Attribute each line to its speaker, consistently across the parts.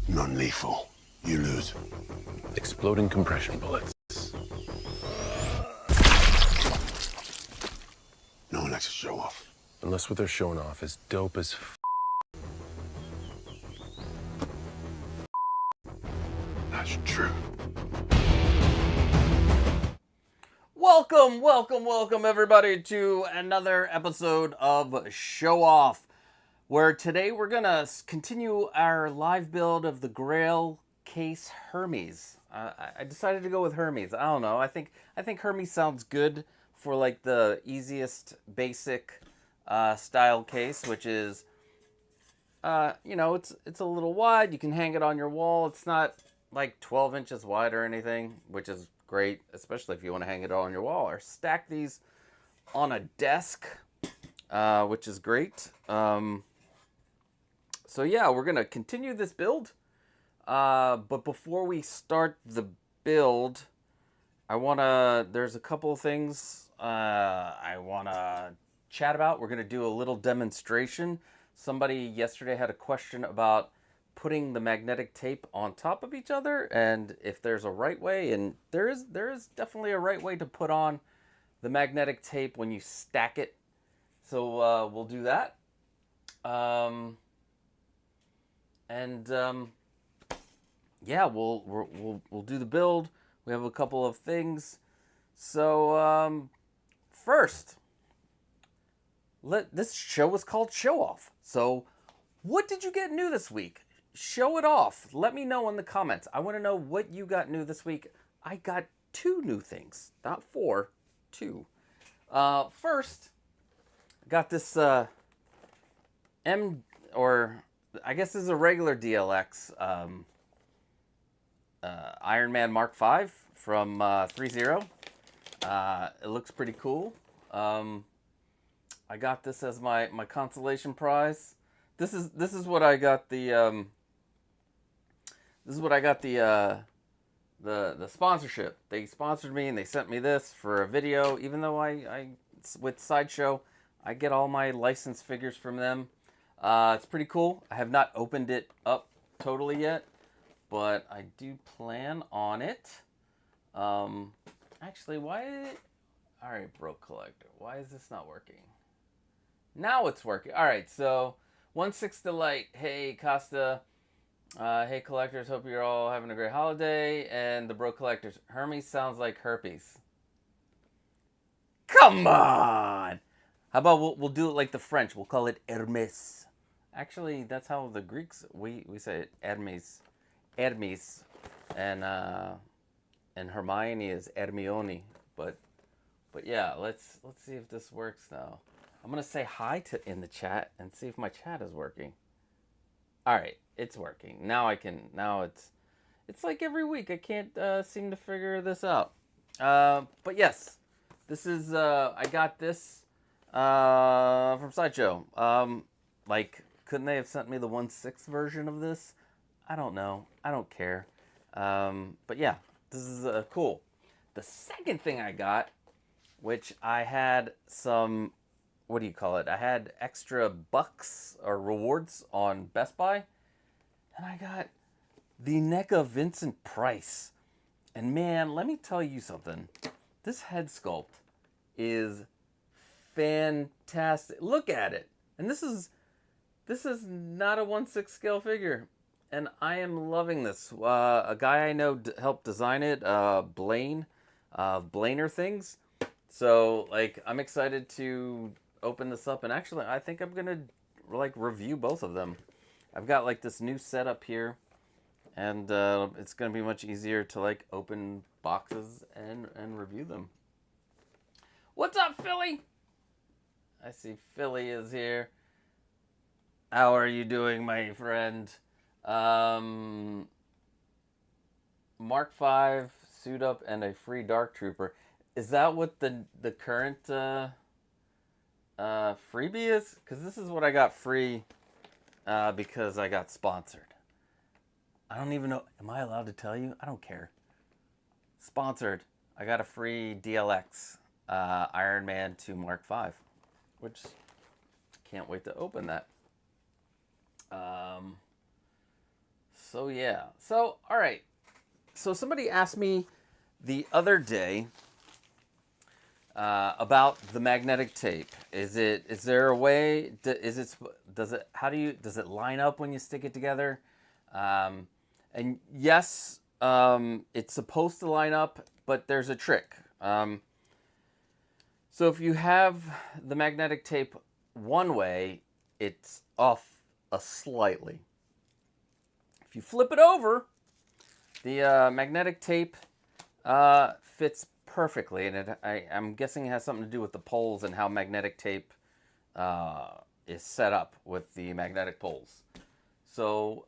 Speaker 1: Non-lethal. You lose.
Speaker 2: Exploding compression bullets.
Speaker 1: No one likes to show off.
Speaker 2: Unless what they're showing off is dope as
Speaker 1: That's true.
Speaker 3: Welcome everybody to another episode of Show Off, where today we're gonna continue our live build of the Grail case Hermes. I decided to go with Hermes. I don't know. I think Hermes sounds good for like the easiest basic style case, which is it's a little wide. You can hang it on your wall. It's not like 12 inches wide or anything, which is great, especially if you want to hang it on your wall or stack these on a desk, which is great. So yeah, we're gonna continue this build, but before we start the build, there's a couple of things I wanna chat about. We're gonna do a little demonstration. Somebody yesterday had a question about putting the magnetic tape on top of each other and if there's a right way, and there is definitely a right way to put on the magnetic tape when you stack it. So we'll do that. Yeah, we'll do the build. We have a couple of things. So first, this show was called Show Off. So what did you get new this week? Show it off. Let me know in the comments. I want to know what you got new this week. I got 2 new things, not 4, 2. First, I got this I guess this is a regular DLX Iron Man Mark V from 3.0. It looks pretty cool. I got this as my consolation prize. This is what I got the the sponsorship. They sponsored me and they sent me this for a video. Even though I with Sideshow, I get all my licensed figures from them. It's pretty cool. I have not opened it up totally yet, but I do plan on it. Actually, all right, Broke Collector, why is this not working? Now it's working. All right, so 1/6 Delight. Hey, Costa. Hey, collectors. Hope you're all having a great holiday. And the Broke Collectors. Hermes sounds like herpes. Come on! How about we'll do it like the French? We'll call it Hermes. Actually, that's how the Greeks, we say it. Hermes. Hermes. And Hermione is Hermione. But yeah, let's see if this works now. I'm gonna say hi in the chat and see if my chat is working. All right, it's working. Now it's like every week. I can't seem to figure this out. But yes, this is I got this from Sideshow. Couldn't they have sent me the 1/6 version of this? I don't know. I don't care. But yeah, this is cool. The second thing I got, which I had some, what do you call it? I had extra bucks or rewards on Best Buy, and I got the NECA Vincent Price. And man, let me tell you something. This head sculpt is fantastic. Look at it. And this is not a 1/6 scale figure, and I am loving this. A guy I know helped design it, Blaine, Blainer Things. So I'm excited to open this up, and actually I think I'm gonna review both of them. I've got this new setup here, and it's gonna be much easier to open boxes and review them. What's up, Philly? I see Philly is here. How are you doing, my friend? Mark V, suit up, and a free Dark Trooper. Is that what the current freebie is? Because this is what I got free because I got sponsored. I don't even know. Am I allowed to tell you? I don't care. Sponsored. I got a free DLX Iron Man 2 Mark V, which can't wait to open that. So yeah. So all right. So somebody asked me the other day about the magnetic tape. Is there a way? Does it line up when you stick it together? And yes, it's supposed to line up, but there's a trick. So if you have the magnetic tape one way, it's off slightly. If you flip it over, the magnetic tape fits perfectly, and I'm guessing it has something to do with the poles and how magnetic tape is set up with the magnetic poles. So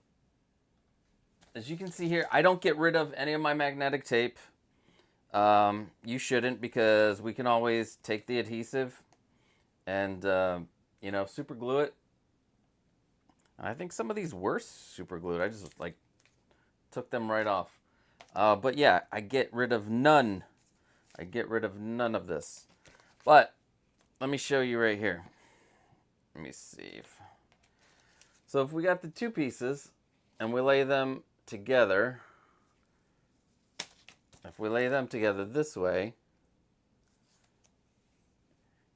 Speaker 3: as you can see here, I don't get rid of any of my magnetic tape. You shouldn't, because we can always take the adhesive and super glue it. I think some of these were super glued. I just like took them right off. But yeah, I get rid of none. I get rid of none of this. But let me show you right here. Let me see. So if we got the two pieces and we lay them together, if we lay them together this way,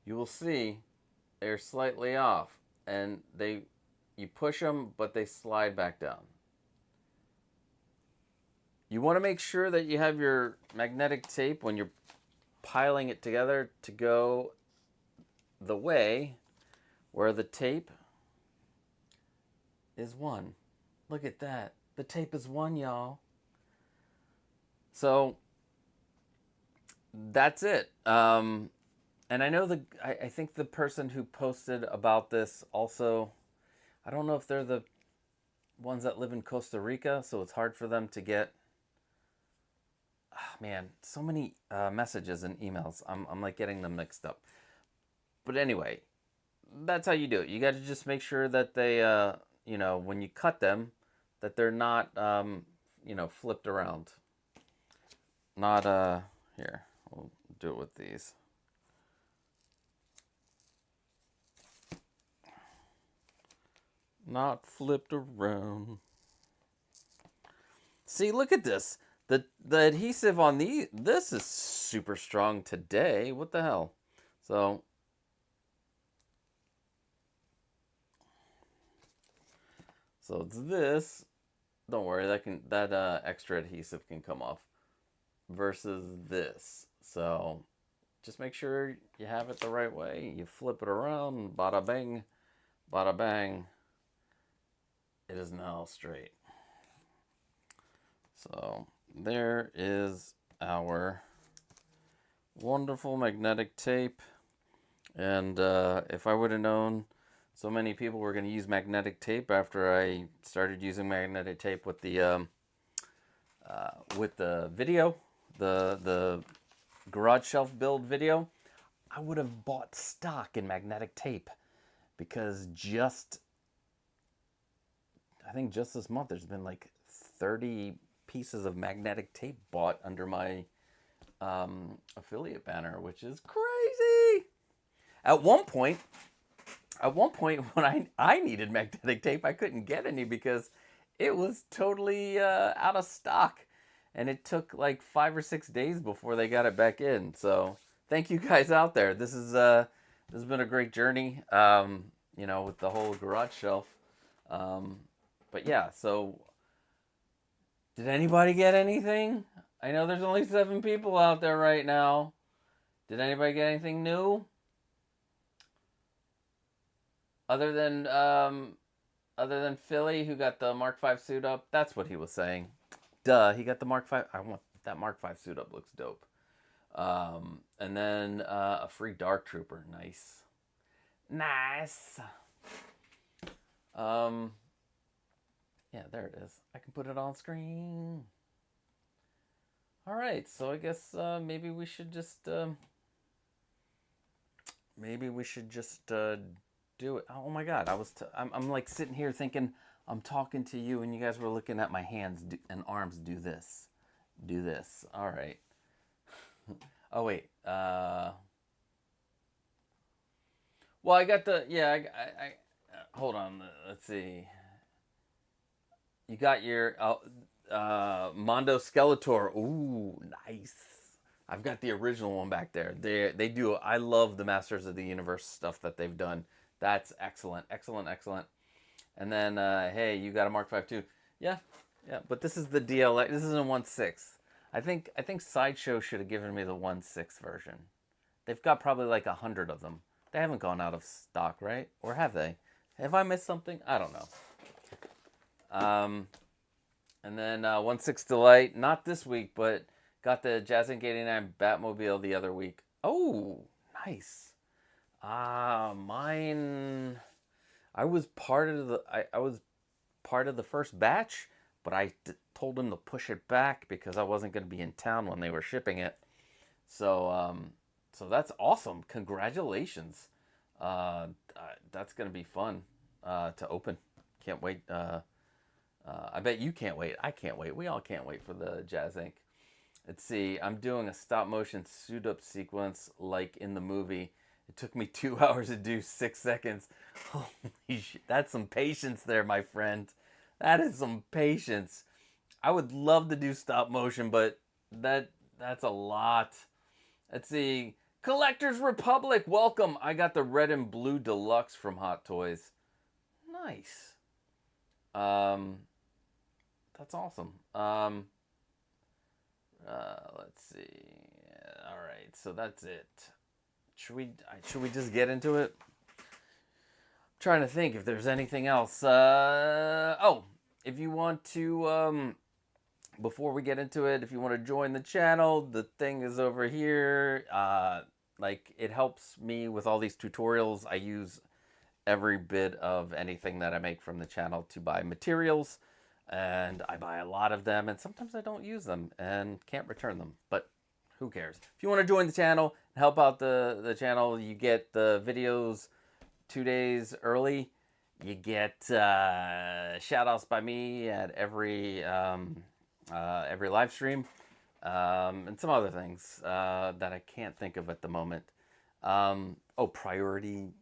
Speaker 3: you will see they're slightly off, and you push them, but they slide back down. You want to make sure that you have your magnetic tape when you're piling it together to go the way where the tape is one. Look at that. The tape is one, y'all. So that's it. And I know I think the person who posted about this also, I don't know if they're the ones that live in Costa Rica, so it's hard for them to get. Oh, man, so many messages and emails. I'm like getting them mixed up. But anyway, that's how you do it. You got to just make sure that they, when you cut them, that they're not, flipped around. Not, here, we'll do it with these. Not flipped around. See, look at this. The adhesive on this is super strong today. What the hell? So it's this. Don't worry, that extra adhesive can come off. Versus this. So just make sure you have it the right way. You flip it around, bada bing, bada bang. It is now straight. So there is our wonderful magnetic tape. And if I would have known so many people were going to use magnetic tape after I started using magnetic tape with the video, the garage shelf build video, I would have bought stock in magnetic tape, because I think just this month there's been like 30 pieces of magnetic tape bought under my affiliate banner, which is crazy. At one point when I needed magnetic tape, I couldn't get any because it was totally out of stock, and it took like 5 or 6 days before they got it back in. So thank you guys out there. This has been a great journey, with the whole garage shelf. But yeah, so did anybody get anything? I know there's only 7 people out there right now. Did anybody get anything new? Other than Philly, who got the Mark V suit up? That's what he was saying. Duh, he got the Mark V. I want that Mark V suit up. Looks dope. And then a free Dark Trooper. Nice. Nice. Yeah, there it is. I can put it on screen. All right, so I guess maybe we should just do it. Oh my God, I'm like sitting here thinking I'm talking to you, and you guys were looking at my hands and arms. Do this. All right. Oh wait. Well, I got the I hold on. Let's see. You got your Mondo Skeletor. Ooh, nice. I've got the original one back there. They do. I love the Masters of the Universe stuff that they've done. That's excellent, excellent, excellent. And then, hey, you got a Mark V too. Yeah, yeah. But this is the DLX. This is a 1/6. I think Sideshow should have given me the 1/6 version. They've got probably like 100 of them. They haven't gone out of stock, right? Or have they? Have I missed something? I don't know. And then 1/6 Delight. Not this week, but got the Jazz Inc. 89 Batmobile the other week. Oh, nice. Mine. I was part of the. I was part of the first batch, but I told them to push it back because I wasn't going to be in town when they were shipping it. So, so that's awesome. Congratulations. That's going to be fun to open. Can't wait. I bet you can't wait. I can't wait. We all can't wait for the Jazz Inc. Let's see. I'm doing a stop motion suit up sequence like in the movie. It took me 2 hours to do 6 seconds. Holy shit. That's some patience there, my friend. That is some patience. I would love to do stop motion, but that's a lot. Let's see. Collectors Republic, welcome. I got the red and blue deluxe from Hot Toys. Nice. That's awesome. Let's see. All right, so that's it. Should we just get into it? I'm trying to think if there's anything else. Oh, if you want to, before we get into it, if you want to join the channel, the thing is over here. Like, it helps me with all these tutorials. I use every bit of anything that I make from the channel to buy materials, and I buy a lot of them, and sometimes I don't use them and can't return them, but who cares? If you want to join the channel and help out the channel, you get the videos 2 days early. You get shout outs by me at every live stream, and some other things that I can't think of at the moment. Oh, priority,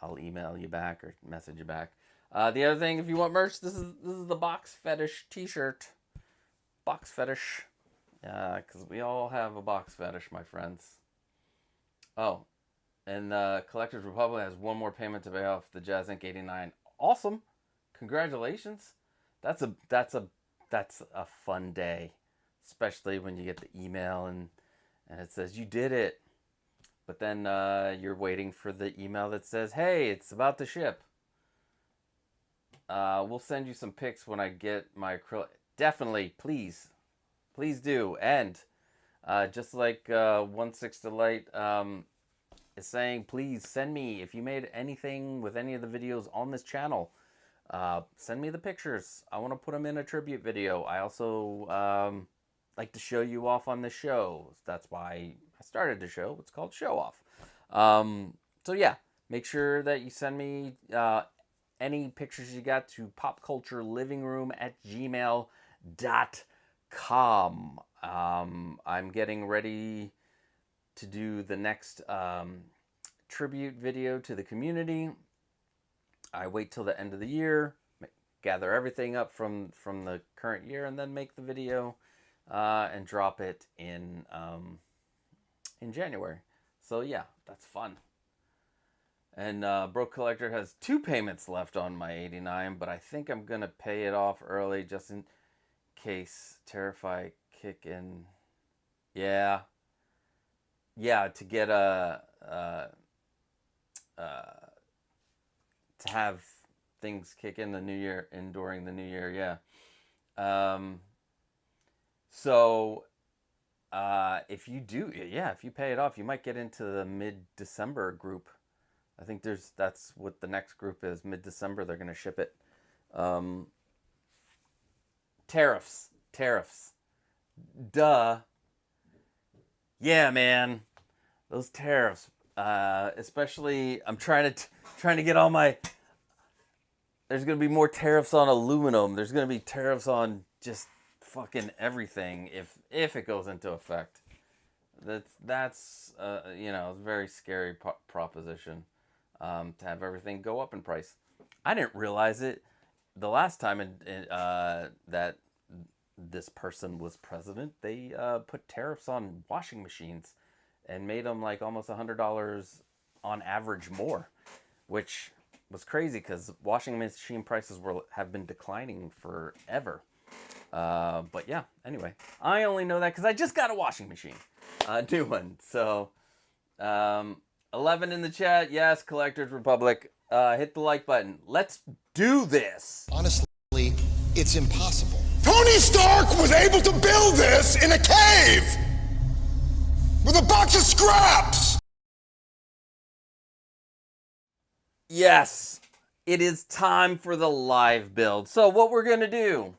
Speaker 3: I'll email you back or message you back. The other thing, if you want merch, this is the Box Fetish t-shirt. Box Fetish. Because we all have a box fetish, my friends. Oh, and Collectors Republic has one more payment to pay off the Jazz Inc. 89. Awesome. Congratulations. That's a fun day. Especially when you get the email and it says you did it. But then you're waiting for the email that says, hey, it's about to ship. We'll send you some pics when I get my acrylic. Definitely, please do. And just like 1/6 Delight is saying, please send me, if you made anything with any of the videos on this channel, send me the pictures. I want to put them in a tribute video. I also like to show you off on the show. That's why I started the show. It's called Show Off. So yeah, make sure that you send me any pictures you got to popculturelivingroom@gmail.com. I'm getting ready to do the next tribute video to the community. I wait till the end of the year, gather everything up from the current year, and then make the video and drop it in January. So yeah, that's fun. And Broke Collector has 2 payments left on my 89, but I think I'm going to pay it off early just in case Terrify kick in. Yeah. Yeah, to get to have things kick in the new year and during the new year, yeah. So if you do, yeah, if you pay it off, you might get into the mid-December group. I think that's what the next group is. Mid-December, they're going to ship it. Tariffs. Duh. Yeah, man. Those tariffs. Especially, I'm trying to get all my... There's going to be more tariffs on aluminum. There's going to be tariffs on just fucking everything if it goes into effect. That's a very scary proposition. To have everything go up in price. I didn't realize it. the last time that this person was president, they put tariffs on washing machines and made them like almost $100 on average more, which was crazy because washing machine prices have been declining forever. But yeah, anyway, I only know that because I just got a washing machine, a new one. So 11 in the chat, yes, Collectors Republic. Hit the like button. Let's do this.
Speaker 4: Honestly, it's impossible.
Speaker 1: Tony Stark was able to build this in a cave with a box of scraps.
Speaker 3: Yes, it is time for the live build. So what we're going to do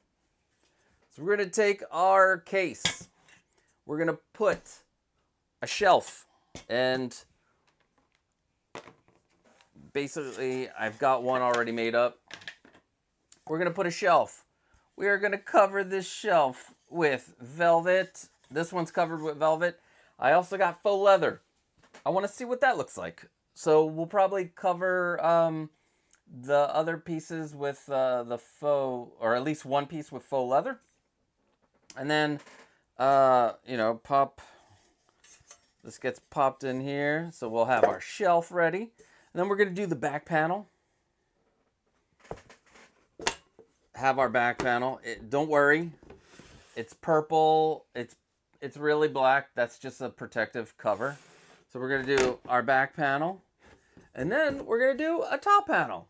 Speaker 3: is we're going to take our case. We're going to put a shelf, and basically I've got one already made up. We're going to put a shelf. We are going to cover this shelf with velvet. This one's covered with velvet. I also got faux leather. I want to see what that looks like. So we'll probably cover the other pieces with the faux, or at least one piece with faux leather. And then, this gets popped in here. So we'll have our shelf ready. And then we're going to do the back panel. Have our back panel. Don't worry, it's purple. It's really black. That's just a protective cover. So we're gonna do our back panel, and then we're gonna do a top panel.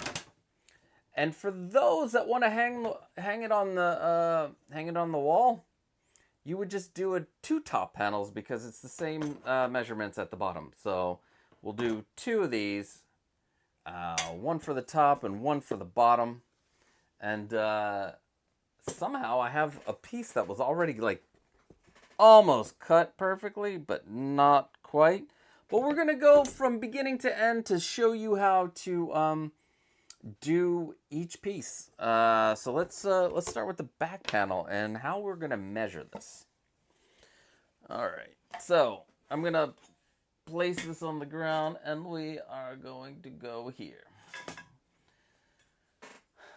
Speaker 3: And for those that want to hang it on the wall, you would just do two top panels because it's the same measurements at the bottom. So we'll do two of these, one for the top and one for the bottom. And somehow I have a piece that was already like almost cut perfectly, but not quite. But we're gonna go from beginning to end to show you how to do each piece. So let's start with the back panel and how we're gonna measure this. All right, so I'm gonna place this on the ground, and we are going to go here.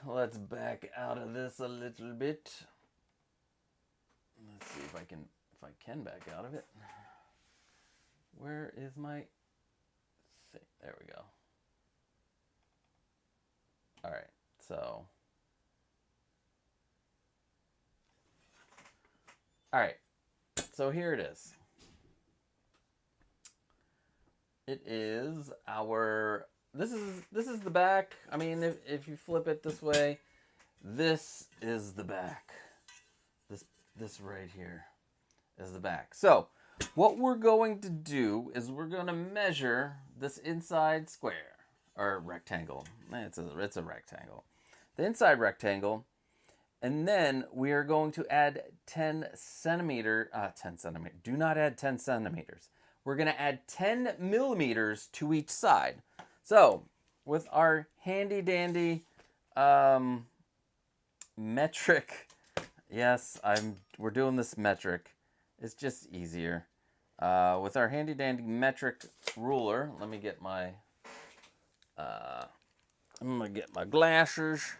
Speaker 3: Let's back out of this a little bit. Let's see if I can back out of it. Where is my thing? There we go. All right, so. All right, so here it is. It is our. This is the back. I mean, if you flip it this way, this is the back. This right here is the back. So what we're going to do is we're going to measure this inside square or rectangle. It's a rectangle. The inside rectangle, and then we are going to add 10 centimeter. Do not add 10 centimeters. We're going to add 10 millimeters to each side. So, with our handy dandy metric, yes, we're doing this metric. It's just easier. With our handy dandy metric ruler, let me get my. I'm gonna get my glasses.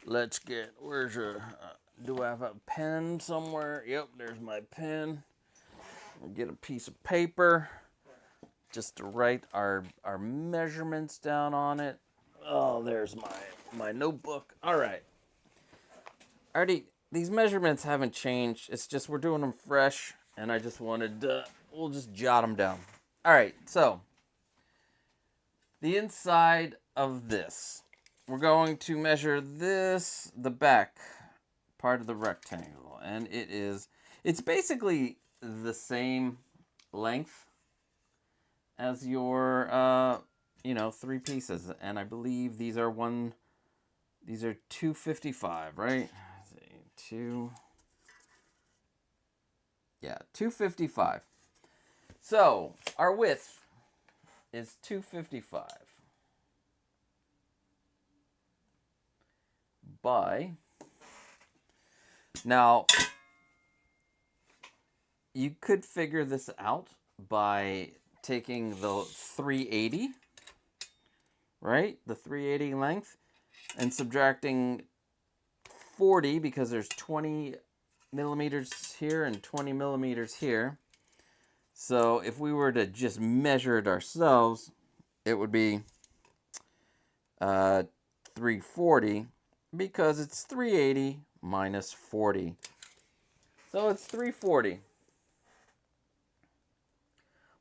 Speaker 3: Let's get. Do I have a pen somewhere? Yep, there's my pen. I'll get a piece of paper. Just to write our measurements down on it. Oh, there's my notebook. All right. These measurements haven't changed. It's just we're doing them fresh, and I just wanted we'll just jot them down. All right, so the inside of this, we're going to measure the back part of the rectangle, and it's basically the same length as your, three pieces. And I believe these are 255, right? Let's see, 255. So our width is 255 by, now you could figure this out by taking the 380, right? The 380 length, and subtracting 340 because there's 20 millimeters here and 20 millimeters here. So if we were to just measure it ourselves, it would be 340 because it's 380 minus 40. So it's 340.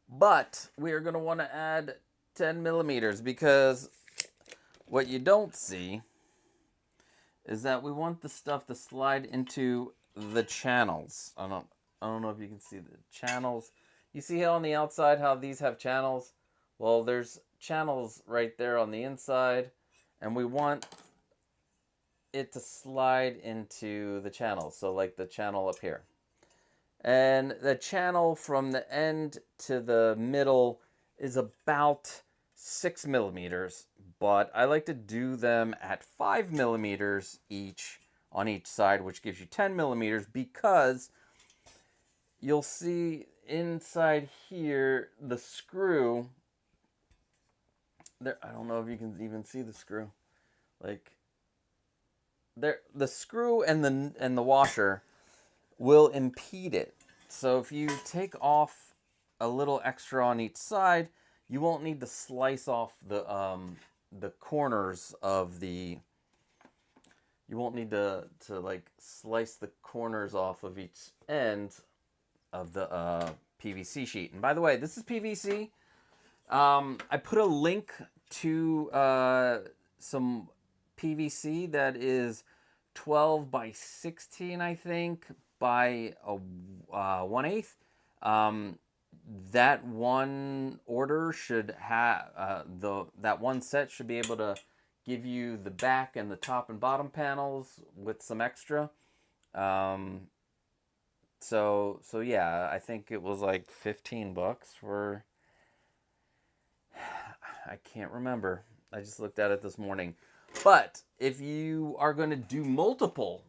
Speaker 3: But we are going to want to add 10 millimeters because what you don't see is that we want the stuff to slide into the channels. I don't know if you can see the channels. You see how on the outside how these have channels? Well, there's channels right there on the inside, and we want it to slide into the channels. So like the channel up here. And the channel from the end to the middle is about 6 millimeters, but I like to do them at 5 millimeters each on each side, which gives you 10 millimeters, because you'll see inside here the screw there. I don't know if you can even see the screw, like there, the screw and the washer will impede it. So if you take off a little extra on each side, you won't need to slice off the corners of the. You won't need to like slice the corners off of each end of the PVC sheet. And by the way, this is PVC. I put a link to some PVC that is 12 by 16, I think, by a 1/8. That one order should have that one set should be able to give you the back and the top and bottom panels with some extra. So yeah, I think it was like $15 for. I can't remember. I just looked at it this morning. But if you are going to do multiple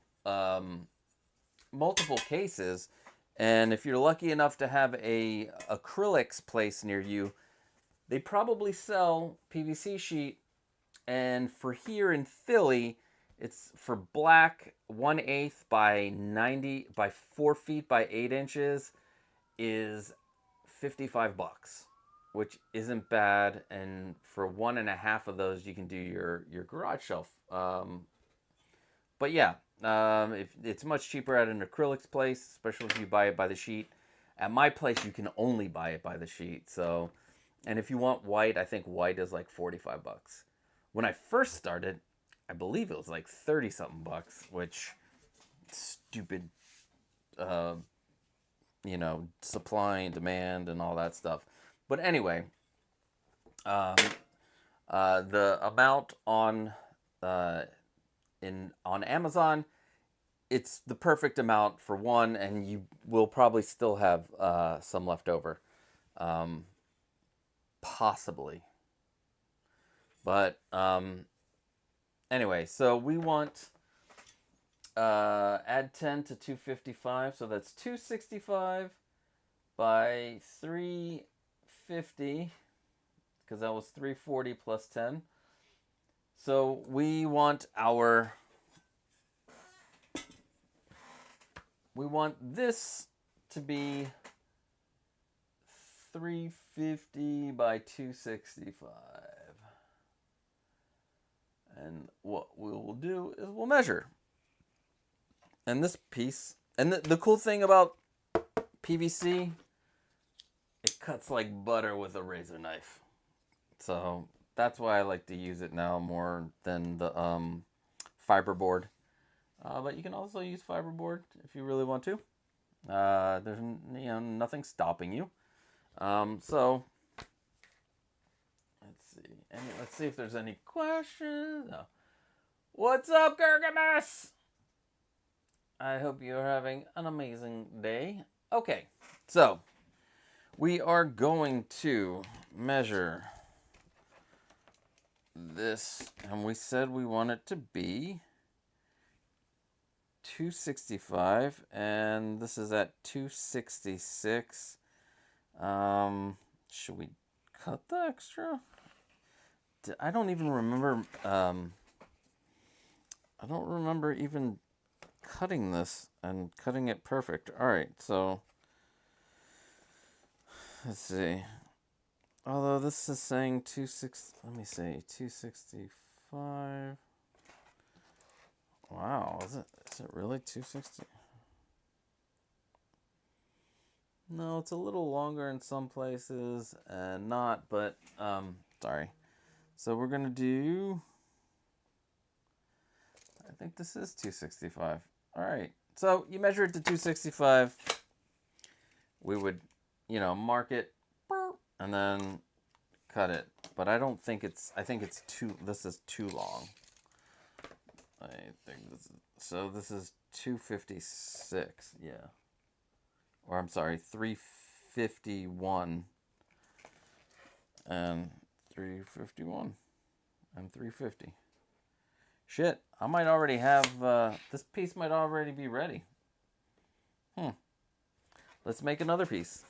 Speaker 3: cases, and if you're lucky enough to have a acrylics place near you, they probably sell PVC sheet. And for here in Philly, it's for black 1/8 by 90 by 4 feet by 8 inches is $55, which isn't bad. And for 1.5 of those, you can do your garage shelf. But yeah, if it's much cheaper at an acrylics place, especially if you buy it by the sheet. At my place, you can only buy it by the sheet. So, and if you want white, I think white is like $45. When I first started, I believe it was like 30-something bucks, which stupid, supply and demand and all that stuff. But anyway, the amount on Amazon, it's the perfect amount for one, and you will probably still have some left over, possibly. But anyway, so we want add 10 to 255, so that's 265 by 350, because that was 340 plus 10. So we want this to be 350 by 265. And what we will do is we'll measure. And this piece, and the cool thing about PVC, it cuts like butter with a razor knife. So that's why I like to use it now more than the fiberboard. But you can also use fiberboard if you really want to. There's nothing stopping you. So let's see if there's any questions. No. What's up, Gurgamus? I hope you're having an amazing day. Okay, so we are going to measure this, and we said we want it to be 265, and this is at 266. Should we cut the extra? I don't even remember. I don't remember even cutting this and cutting it perfect. All right, so let's see. Although this is saying 260, let me see, 265. Wow, is it really 260? No, it's a little longer in some places and not, but sorry. So we're gonna do, I think this is 265. All right, so you measure it to 265. We would, mark it and then cut it. But I don't think I think it's this is too long. I think this is 256, yeah. Or I'm sorry, 351 and 351 and 350. Shit, I might already have, this piece might already be ready. Let's make another piece.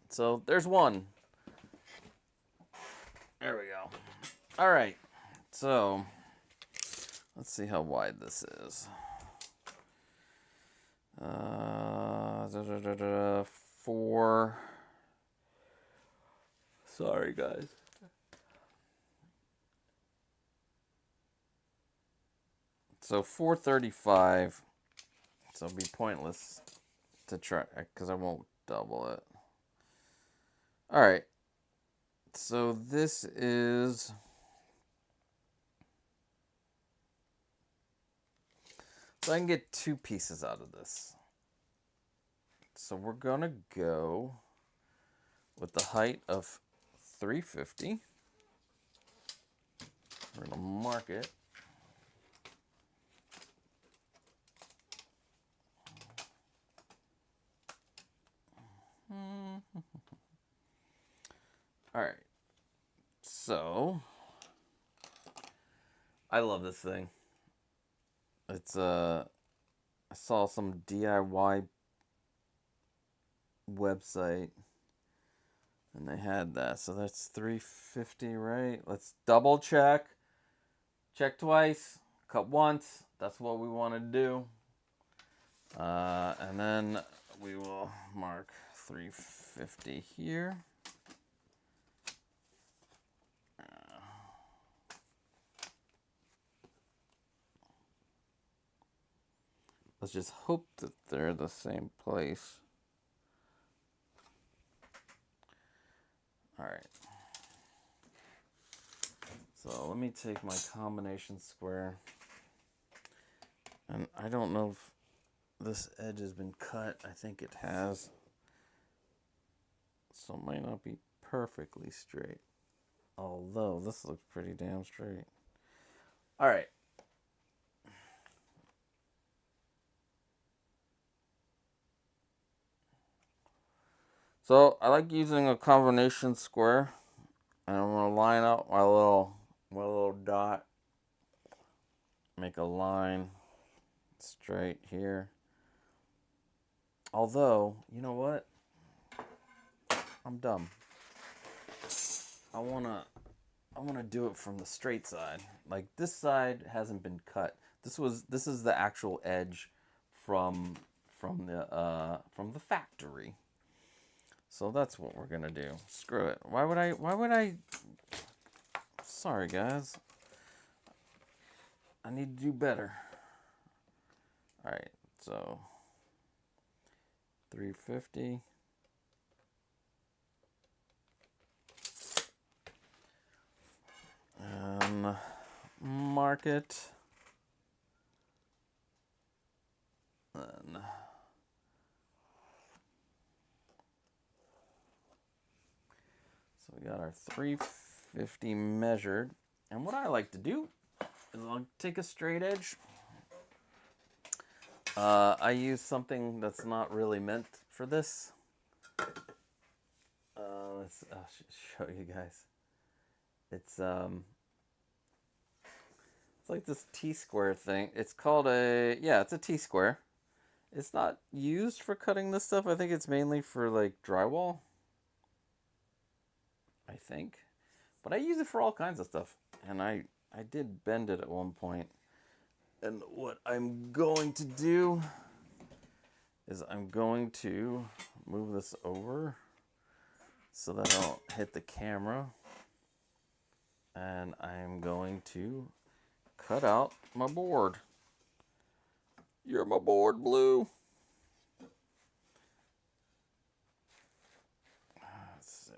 Speaker 3: So there's one. There we go. All right, so let's see how wide this is. 4. Sorry, guys. So 435. So it'll be pointless to try because I won't double it. All right. So this is. So I can get 2 pieces out of this. So we're going to go with the height of 350. We're going to mark it. All right. So I love this thing. It's I saw some DIY website and they had that. So that's 350, right? Let's double check. Check twice, cut once. That's what we want to do. And then we will mark 350 here. Let's just hope that they're the same place. All right. So let me take my combination square. And I don't know if this edge has been cut. I think it has. So it might not be perfectly straight. Although this looks pretty damn straight. All right. So I like using a combination square, and I'm gonna line up my little dot, make a line straight here. Although, you know what? I'm dumb. I wanna do it from the straight side. Like this side hasn't been cut. This is the actual edge from the factory. So that's what we're gonna do. Screw it. Why would I? Sorry, guys. I need to do better. All right, so 350. Mark it. Then so we got our 350 measured. And what I like to do is I'll take a straight edge. I use something that's not really meant for this. I'll show you guys. It's like this T-square thing. It's called it's a T-square. It's not used for cutting this stuff. I think it's mainly for like drywall. I think. But I use it for all kinds of stuff. And I did bend it at one point. And what I'm going to do is I'm going to move this over so that I don't hit the camera. And I'm going to cut out my board. You're my board, Blue. Let's see.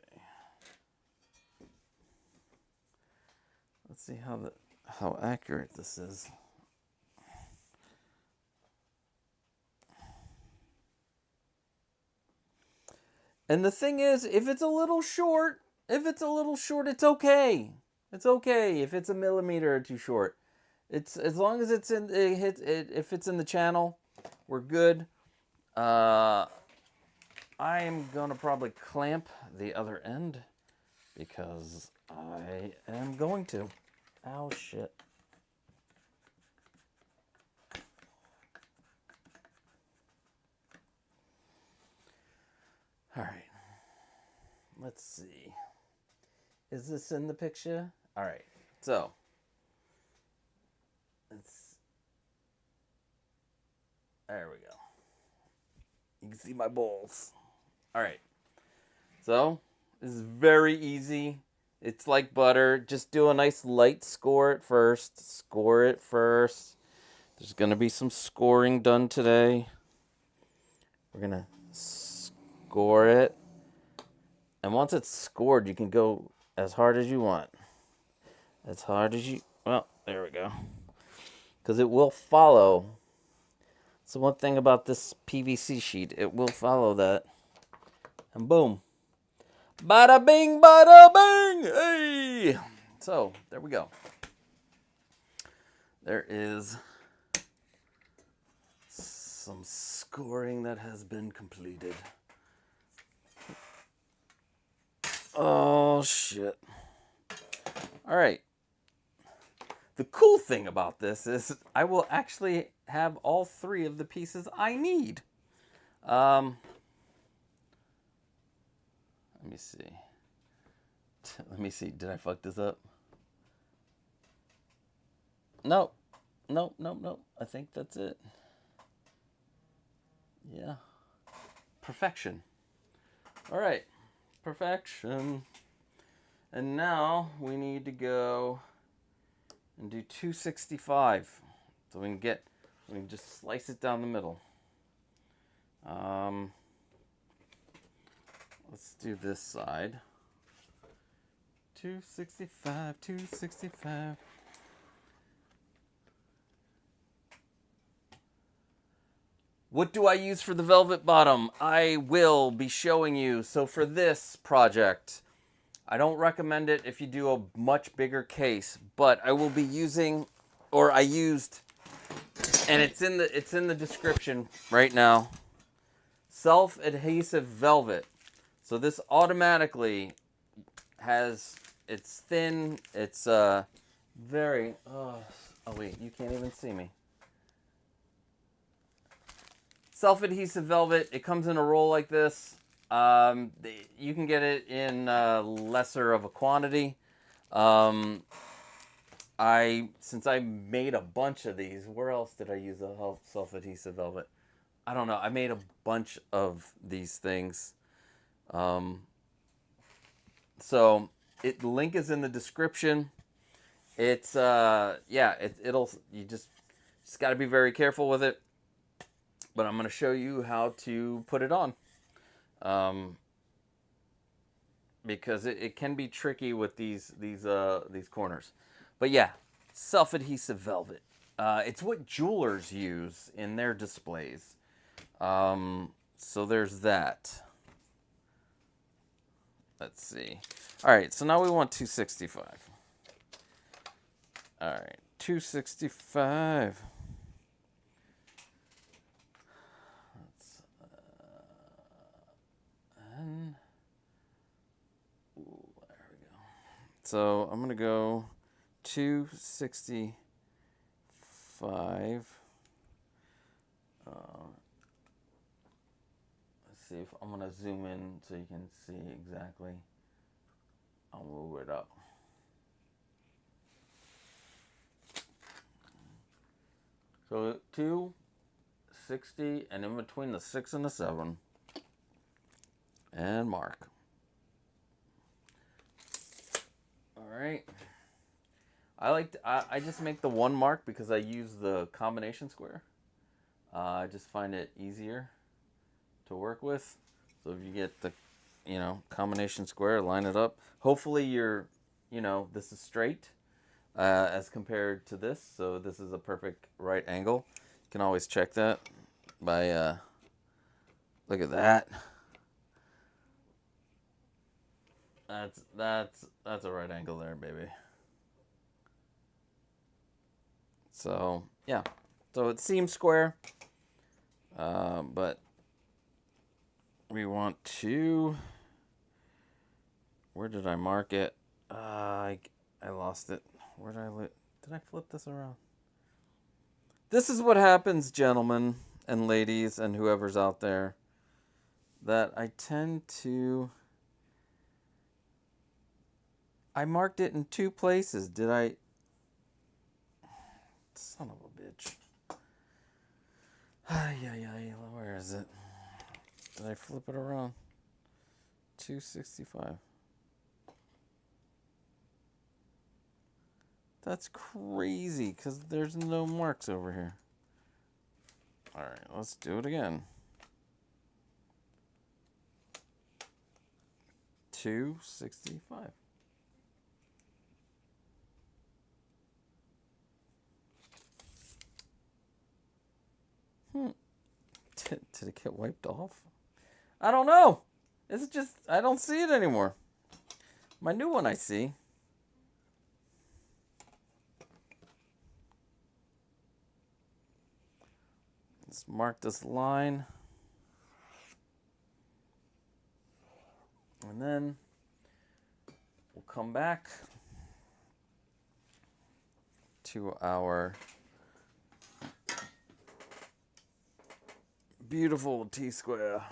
Speaker 3: Let's see how accurate this is. And the thing is, if it's a little short, it's okay. It's okay if it's a millimeter or too short. It's as long as it's in if it's in the channel, we're good. I am gonna probably clamp the other end because I am going to. Ow, shit. All right. Let's see. Is this in the picture? All right. So, there we go. You can see my balls. All right. So, this is very easy. It's like butter. Just do a nice light score at first. Score it first. There's going to be some scoring done today. We're going to score it. And once it's scored, you can go as hard as you want. As hard as you... Well, there we go. Because it will follow. So one thing about this PVC sheet, it will follow that. And boom. Bada bing, bada bing! Hey! So, there we go. There is some scoring that has been completed. Oh, shit. All right. The cool thing about this is I will actually have all three of the pieces I need. Let me see. Let me see. Did I fuck this up? No. No. I think that's it. Yeah. Perfection. All right. Perfection. And now we need to go and do 265. So we can just slice it down the middle. Let's do this side. 265, 265. What do I use for the velvet bottom? I will be showing you. So for this project, I don't recommend it if you do a much bigger case, but I will be using, or I used, and it's in the description right now, self-adhesive velvet. So this automatically has, it's thin, it's very, oh wait, you can't even see me. Self-adhesive velvet, it comes in a roll like this. You can get it in lesser of a quantity. Since I made a bunch of these, where else did I use a self-adhesive velvet? I don't know. I made a bunch of these things. So link is in the description. It's you just got to be very careful with it. But I'm going to show you how to put it on. Because it can be tricky with these corners. But yeah, self-adhesive velvet. It's what jewelers use in their displays. So there's that. Let's see. All right, so now we want 265. All right, 265. There we go. So I'm gonna go 265. Let's see if I'm gonna zoom in so you can see exactly. I'll move it up. So 2, 60, and in between the 6 and the 7. And mark. Alright. I just make the 1 mark because I use the combination square. I just find it easier to work with. So if you get the, combination square, line it up. Hopefully this is straight as compared to this. So this is a perfect right angle. You can always check that by, look at that. That's a right angle there, baby. So, yeah. So it seems square. But we want to... Where did I mark it? I lost it. Where did I flip this around? This is what happens, gentlemen and ladies and whoever's out there. That I tend to... I marked it in 2 places. Did I... Son of a bitch. Where is it? Did I flip it around? 265. That's crazy, because there's no marks over here. Alright, let's do it again. 265. Did it get wiped off? I don't know. It's just, I don't see it anymore. My new one I see. Let's mark this line. And then we'll come back to our beautiful T-square.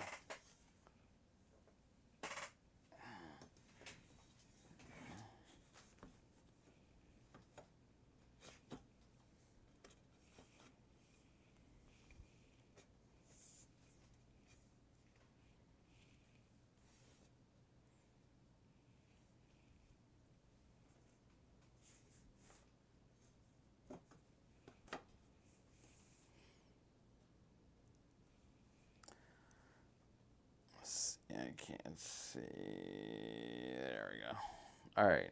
Speaker 3: I can't see. There we go. All right.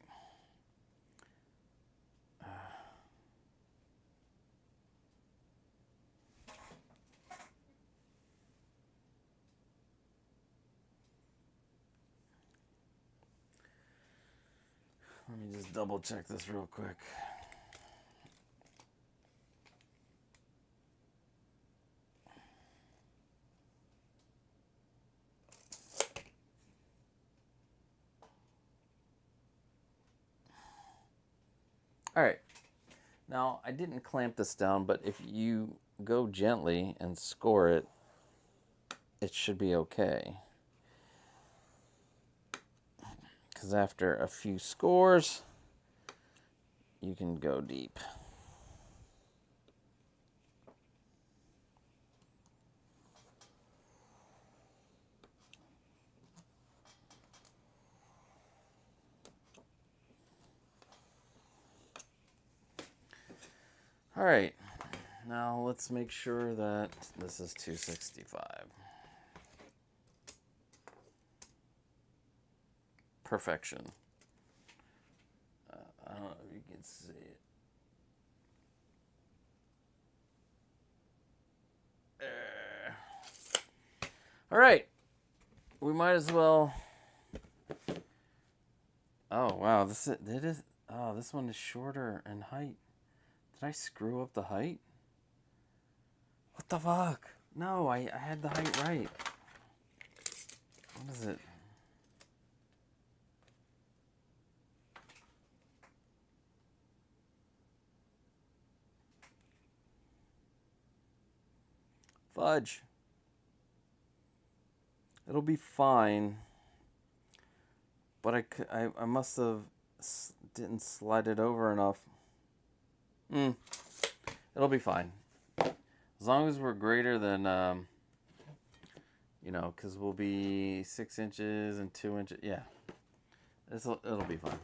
Speaker 3: Let me just double check this real quick. All right. Now, I didn't clamp this down, but if you go gently and score it, it should be okay. Because after a few scores, you can go deep. All right, now let's make sure that this is 265. Perfection. I don't know if you can see it. All right, we might as well. Oh wow, this one is shorter in height. Did I screw up the height? What the fuck? No, I had the height right. What is it? Fudge. It'll be fine. But I must have didn't slide it over enough. It'll be fine. As long as we're greater than, you know, because we'll be 6 inches and 2 inches. Yeah, it'll be fine.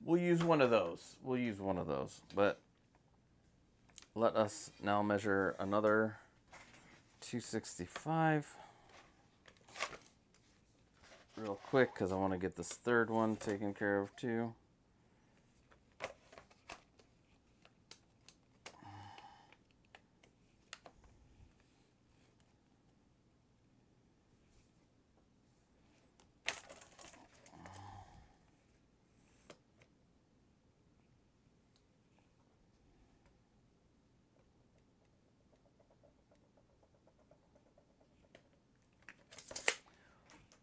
Speaker 3: We'll use one of those. We'll use one of those. But let us now measure another 265 real quick because I want to get this third one taken care of too.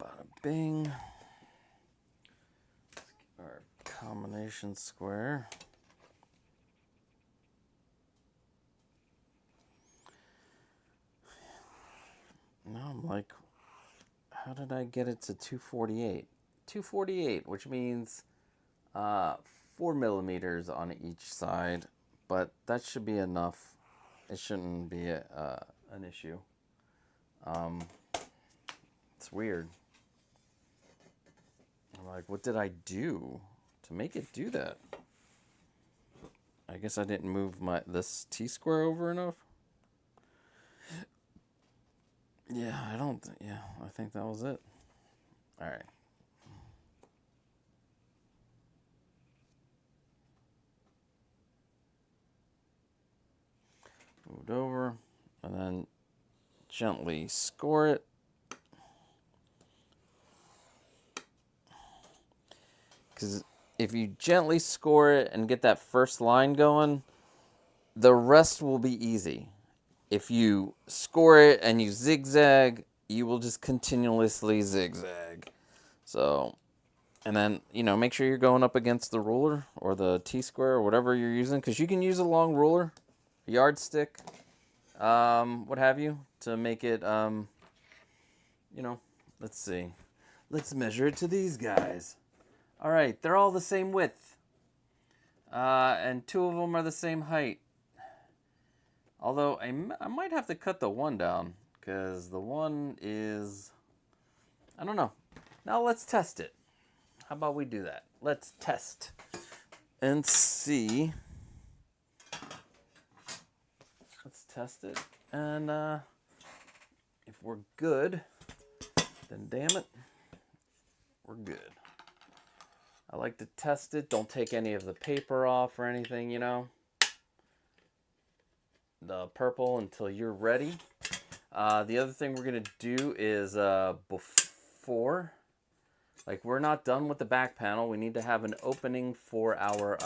Speaker 3: Bada bing. Let's get our combination square. Now I'm like, how did I get it to 248? 248, which means 4 millimeters on each side, but that should be enough. It shouldn't be an issue. It's weird. I'm like, what did I do to make it do that? I guess I didn't move this T-square over enough. Yeah, I think that was it. All right. Moved over, and then gently score it. Because if you gently score it and get that first line going, the rest will be easy. If you score it and you zigzag, you will just continuously zigzag. So, and then, you know, make sure you're going up against the ruler or the T-square or whatever you're using, because you can use a long ruler, yardstick, what have you, to make it, you know, let's see. Let's measure it to these guys. All right, they're all the same width. And 2 of them are the same height. Although I might have to cut the one down because the one is, I don't know. Now let's test it. How about we do that? Let's test and see. Let's test it. And if we're good, then damn it, we're good. I like to test it. Don't take any of the paper off or anything, you know. The purple until you're ready. The other thing we're going to do is before, like, we're not done with the back panel. We need to have an opening for our,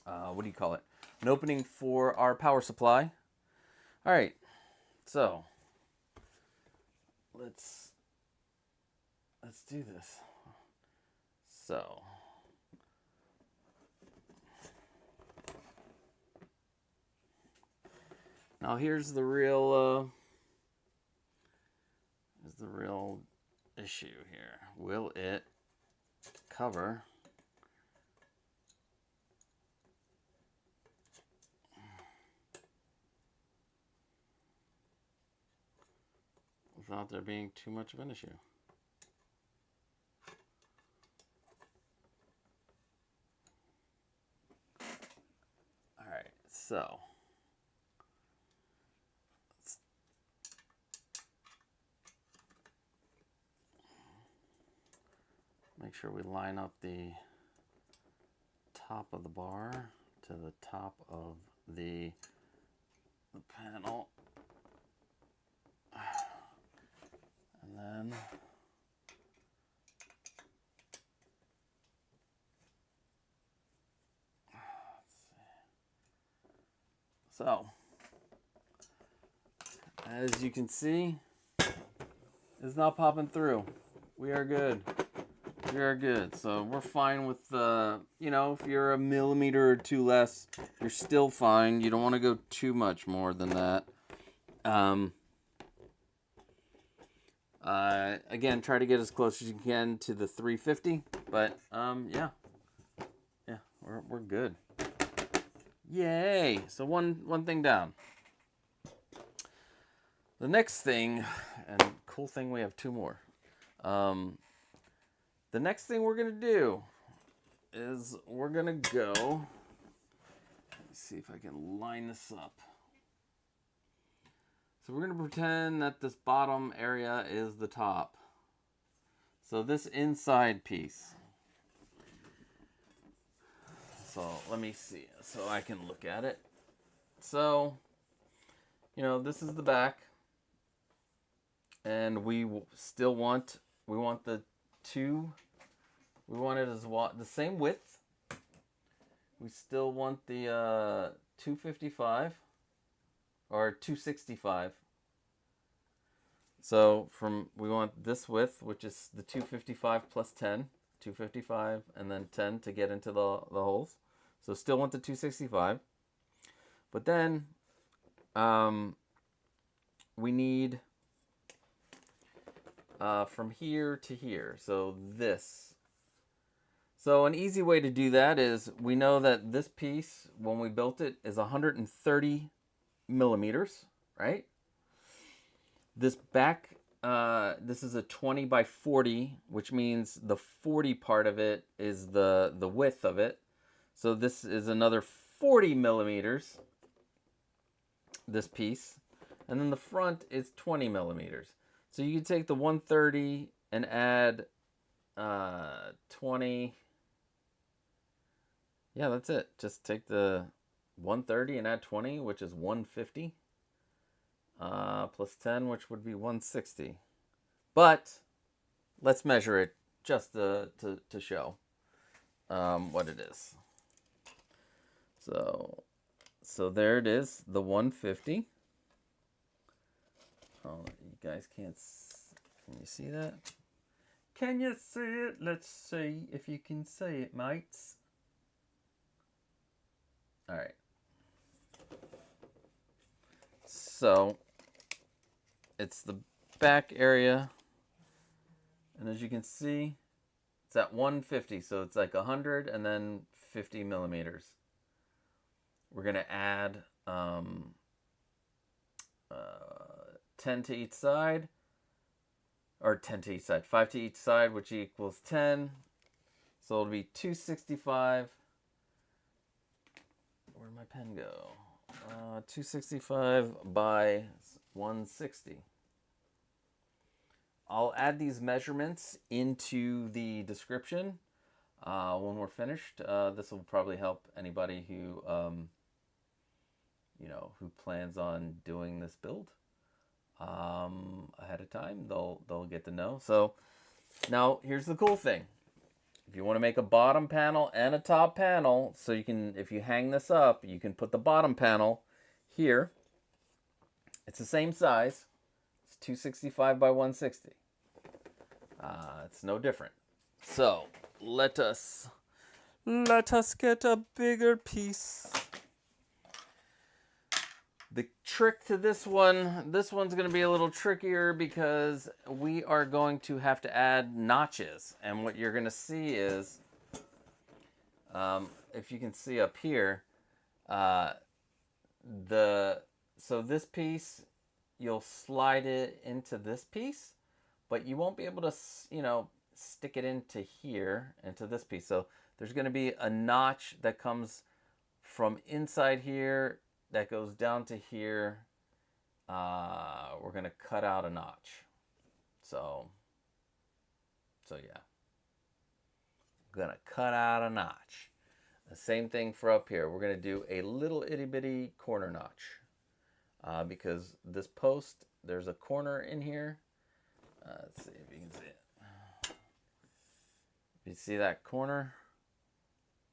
Speaker 3: what do you call it? An opening for our power supply. All right, so let's do this. So now here's the real issue here. Will it cover without there being too much of an issue? All right, so make sure we line up the top of the bar to the top of the panel. And then so, as you can see, it's not popping through. We are good. We are good. So we're fine with, you know, if you're a millimeter or two less, you're still fine. You don't want to go too much more than that. Again, try to get as close as you can to the 350. But, yeah, we're good. Yay! So one thing down. The next thing, and cool thing, we have two more. The next thing we're gonna do is we're gonna go. Let me see if I can line this up. So we're gonna pretend that this bottom area is the top. So this inside piece. So let me see, so I can look at it. So, you know, this is the back, and we still want we want it as the same width. We still want the 255 or 265. So we want this width, which is the 255 plus 10, 255, and then 10 to get into the holes. So still want the 265. But then we need from here to here. So this. So an easy way to do that is we know that this piece, when we built it, is 130 millimeters, right? This back, this is a 20 by 40, which means the 40 part of it is the width of it. So this is another 40 millimeters, this piece. And then the front is 20 millimeters. So you can take the 130 and add 20. Yeah, that's it. Just take the 130 and add 20, which is 150. Plus 10, which would be 160. But let's measure it just to show what it is. So there it is, the 150. Oh, you guys can't. Can you see that? Can you see it? Let's see if you can see it, mates. All right. So it's the back area, and as you can see, it's at 150. So it's like 100 and then 50 millimeters. We're gonna add 10 to each side, or 10 to each side, 5 to each side, which equals 10. So it'll be 265. Where'd my pen go? 265 by 160. I'll add these measurements into the description when we're finished. This will probably help anybody who, who plans on doing this build ahead of time. They'll get to know. So now here's the cool thing. If you want to make a bottom panel and a top panel, so you can, if you hang this up, you can put the bottom panel here. It's the same size. It's 265 by 160. It's no different. So let us get a bigger piece. The trick to this one's going to be a little trickier because we are going to have to add notches. And what you're going to see is, if you can see up here, so this piece, you'll slide it into this piece, but you won't be able to, stick it into here, into this piece. So there's going to be a notch that comes from inside here that goes down to here. We're going to cut out a notch. So yeah. We're going to cut out a notch. The same thing for up here. We're going to do a little itty bitty corner notch. Because this post, there's a corner in here. Let's see if you can see it. If you see that corner,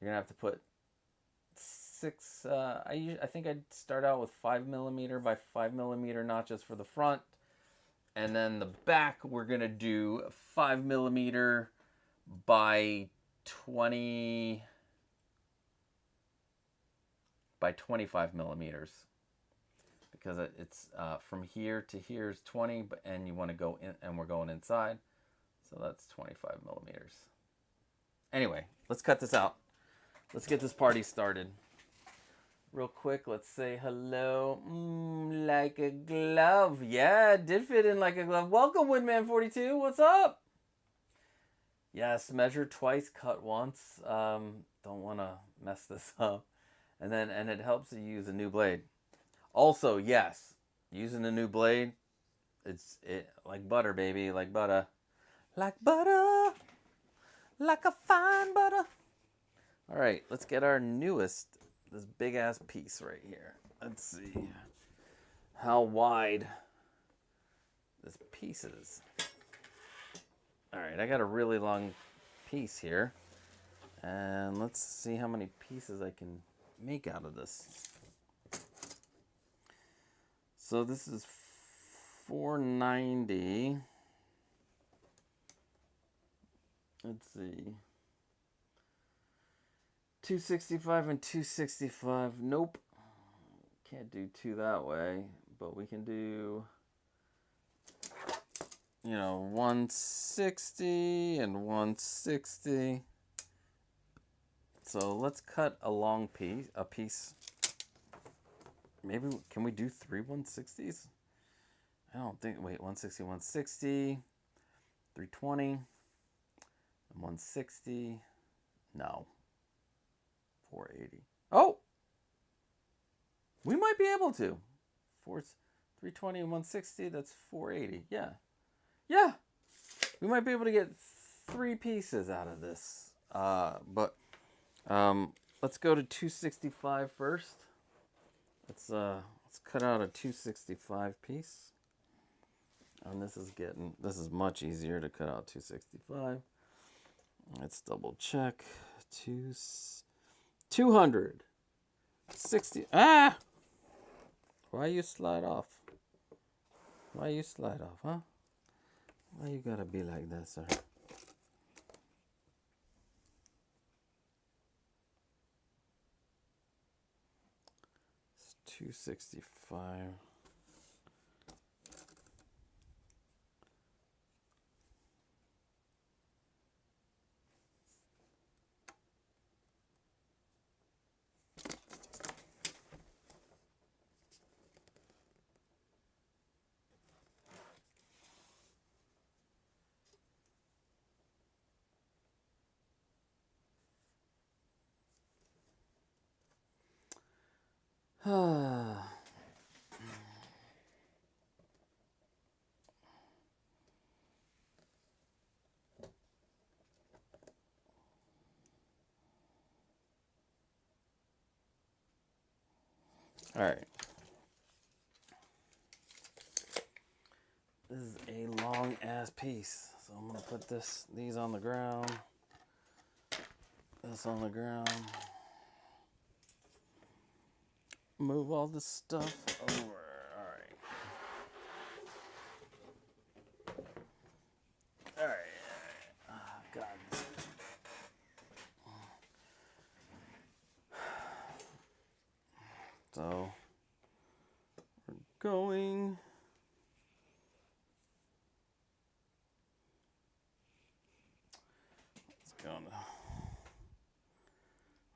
Speaker 3: you're going to have to put 6, I think I'd start out with 5 millimeter by 5 millimeter notches for the front. And then the back, we're going to do 5 millimeter by 20 by 25 millimeters. Because it's from here to here is 20, and you want to go in, and we're going inside. So that's 25 millimeters. Anyway, let's cut this out. Let's get this party started. Real quick, let's say hello. Like a glove. Yeah, it did fit in like a glove. Welcome, Woodman42. What's up? Yes, measure twice, cut once. Don't want to mess this up. And it helps you use a new blade. Also, yes, using a new blade, it's like butter, baby, like butter. Like butter. Like a fine butter. All right, let's get our newest, this big ass piece right here. Let's see how wide this piece is. All right, I got a really long piece here. And let's see how many pieces I can make out of this. So this is 490. Let's see. 265 and 265. Nope. Can't do two that way. But we can do, 160 and 160. So let's cut a long piece. Maybe, can we do 3 160s? I don't think, wait, 160, 160, 320, and 160. No. 480. Oh! We might be able to. 320 and 160, that's 480. Yeah. Yeah! We might be able to get 3 pieces out of this. But let's go to 265 first. Let's cut out a 265 piece. And this is much easier to cut out 265. Let's double check. 260. Ah! Why you slide off? Why you slide off, huh? Why you gotta be like that, sir? 265. All right. This is a long ass piece. So I'm gonna put these on the ground. This on the ground. Move all this stuff over. All right. All right. Oh, God. So we're going.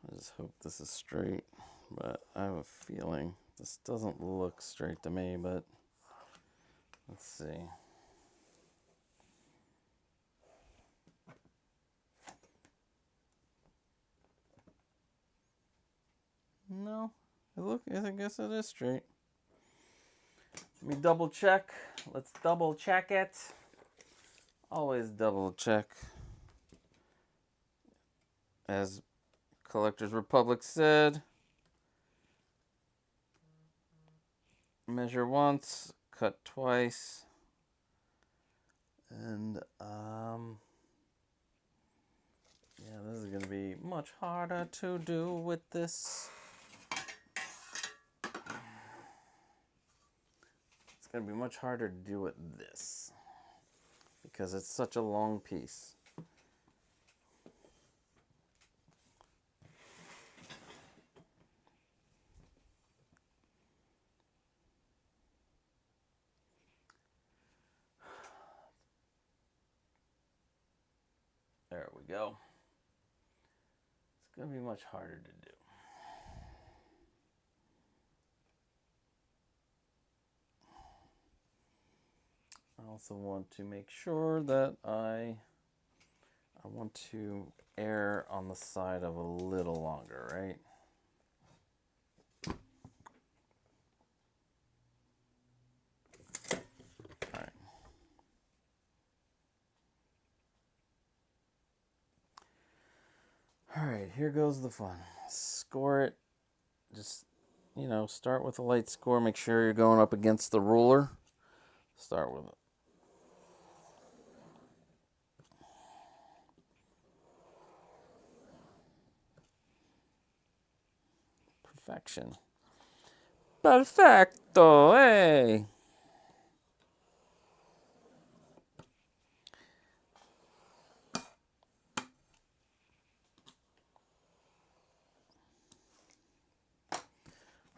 Speaker 3: I just hope this is straight, but I have a feeling this doesn't look straight to me, but let's see. No, I guess it is straight. Let me double check. Let's double check it. Always double check. As Collectors Republic said, measure once, cut twice. And yeah, this is gonna be much harder to do with this. It's gonna be much harder to do with this because it's such a long piece. There we go. It's gonna be much harder to do. also want to make sure that I want to err on the side of a little longer, right? All right. All right, here goes the fun. Score it. Just, you know, start with a light score. Make sure you're going up against the ruler. Start with it. Perfection. Perfecto, hey!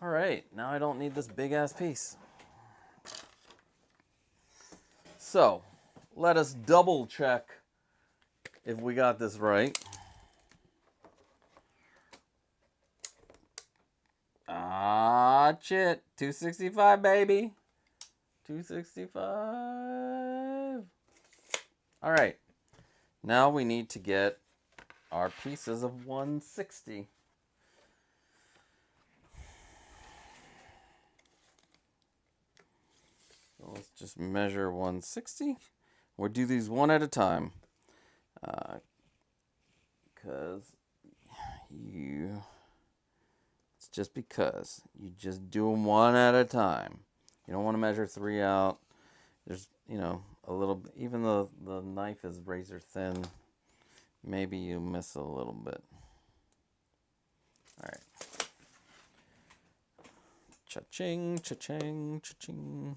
Speaker 3: All right, now I don't need this big ass piece. So, let us double check if we got this right. Ah, shit. 265, baby. 265. All right. Now we need to get our pieces of 160. So let's just measure 160. We'll do these one at a time. Because it's just because you just do them one at a time. You don't want to measure 3 out. There's, you know, a little, even though the knife is razor thin, maybe you miss a little bit. All right. Cha-ching, cha-ching, cha-ching.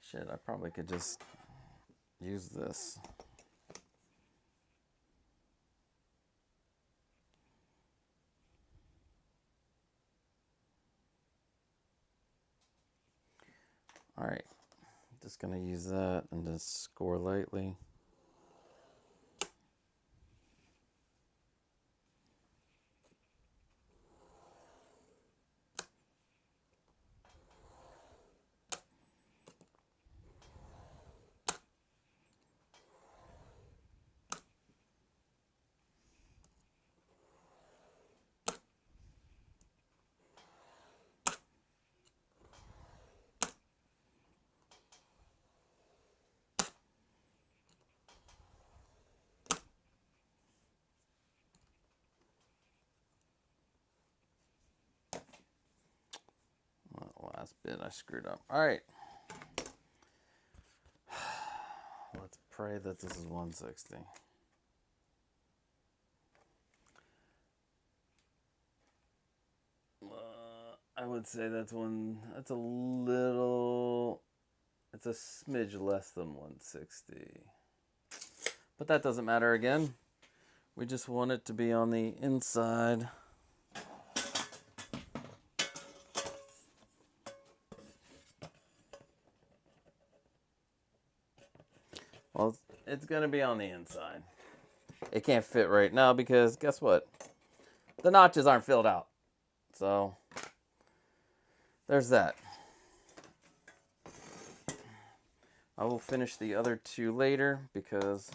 Speaker 3: Shit, I probably could just use this. All right, just gonna use that and just score lightly. Last bit I screwed up. All right. Let's pray that this is 160. I would say that's a little, it's a smidge less than 160. But that doesn't matter again. We just want it to be on the inside. Well, it's going to be on the inside. It can't fit right now because guess what? The notches aren't filled out. So, there's that. I will finish the other two later because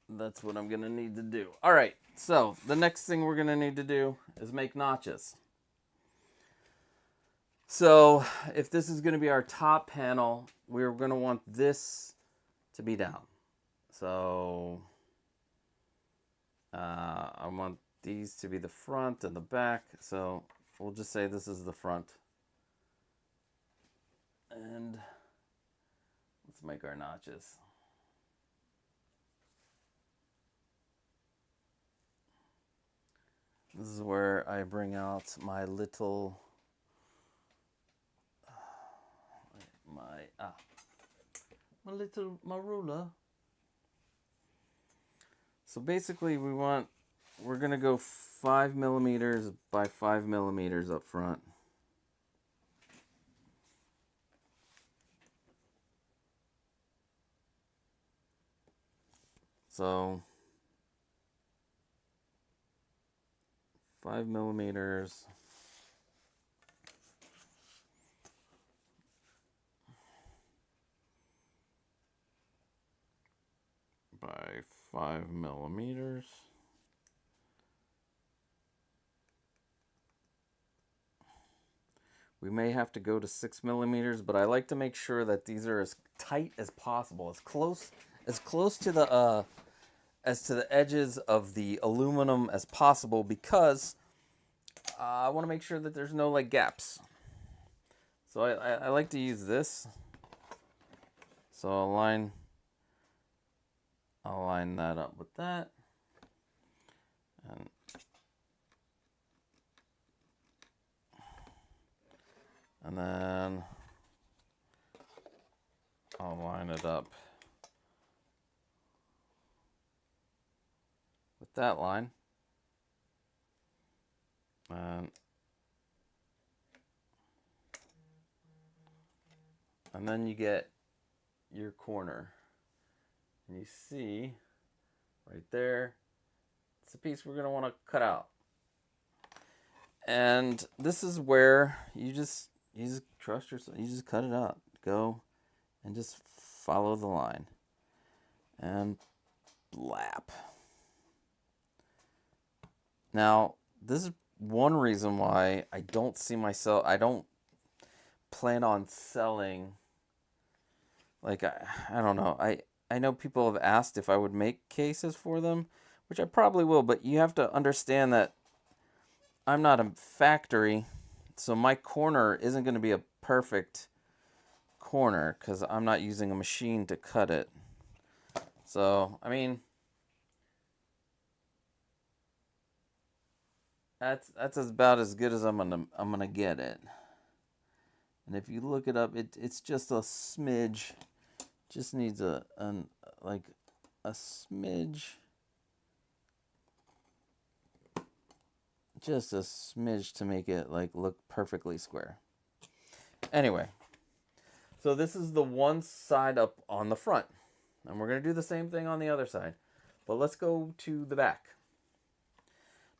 Speaker 3: that's what I'm going to need to do. All right, so the next thing we're going to need to do is make notches. So, if this is going to be our top panel, we're going to want this to be down. So, I want these to be the front and the back. So, we'll just say this is the front. And let's make our notches. This is where I bring out my little my ruler. So basically we're gonna go 5 millimeters by 5 millimeters up front. So 5 millimeters by 5 millimeters. We may have to go to 6 millimeters, but I like to make sure that these are as tight as possible, as close to the edges of the aluminum as possible, because I want to make sure that there's no like gaps. So I like to use this. So I'll line that up with that, and then I'll line it up with that line, and then you get your corner, and you see right there, it's a piece we're going to want to cut out. And this is where you just trust yourself. You just cut it out. Go and just follow the line. And blap. Now, this is one reason why I don't plan on selling. Like, I don't know. I know people have asked if I would make cases for them, which I probably will, but you have to understand that I'm not a factory, so my corner isn't going to be a perfect corner because I'm not using a machine to cut it. So, I mean, that's about as good as I'm gonna get it. And if you look it up, it's just a smidge. Just needs a smidge. Just a smidge to make it like look perfectly square. Anyway, so this is the one side up on the front, and we're going to do the same thing on the other side, but let's go to the back.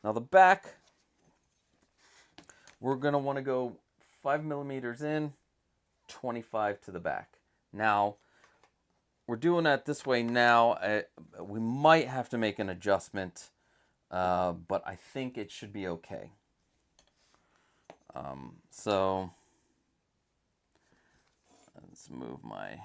Speaker 3: Now the back, we're going to want to go 5 millimeters in, 25 to the back. Now we're doing that this way now. We might have to make an adjustment, but I think it should be okay. So let's move my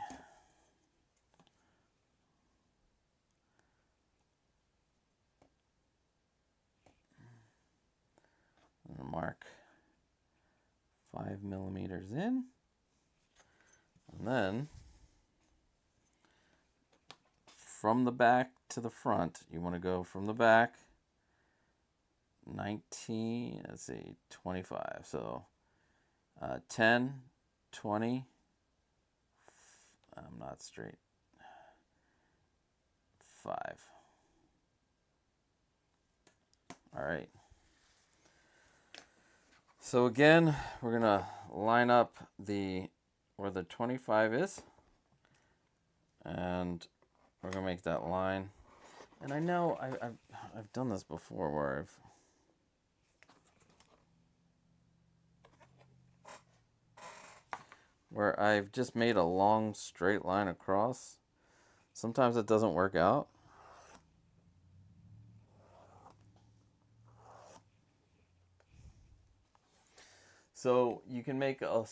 Speaker 3: mark 5 millimeters in, and then from the back to the front, you want to go from the back 19, let's see, 25. So 10, 20, I'm not straight, 5. All right. So again, we're going to line up where the 25 is, and we're going to make that line. And I know I've done this before where I've just made a long straight line across. Sometimes it doesn't work out. So you can make a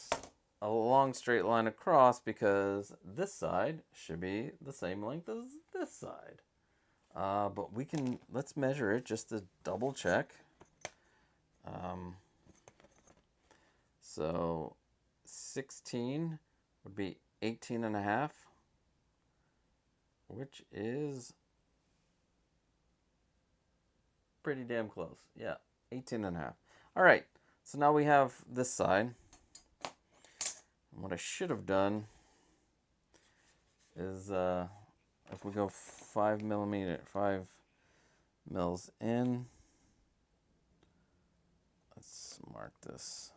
Speaker 3: long straight line across because this side should be the same length as this side. But let's measure it just to double check. So 16 would be 18 and a half, which is pretty damn close. Yeah, 18 and a half. All right, so now we have this side. And what I should have done is if we go 5 mils in, let's mark this.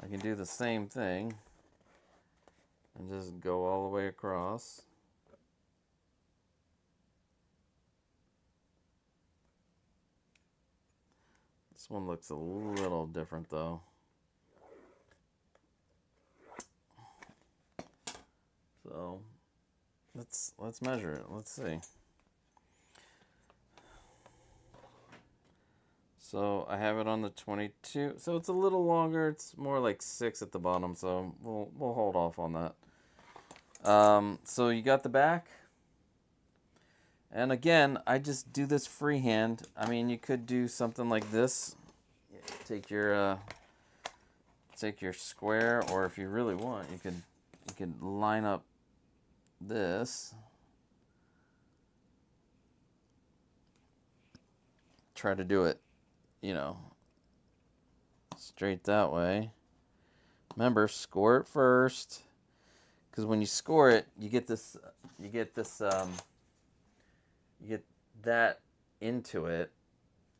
Speaker 3: I can do the same thing and just go all the way across. This one looks a little different though. So let's measure it. Let's see. So I have it on the 22. So it's a little longer. It's more like 6 at the bottom. So we'll hold off on that. So you got the back. And again, I just do this freehand. I mean, you could do something like this. Take your square, or if you really want, you could line up this. Try to do it, you know, straight that way. Remember, score it first, because when you score it, you get that into it,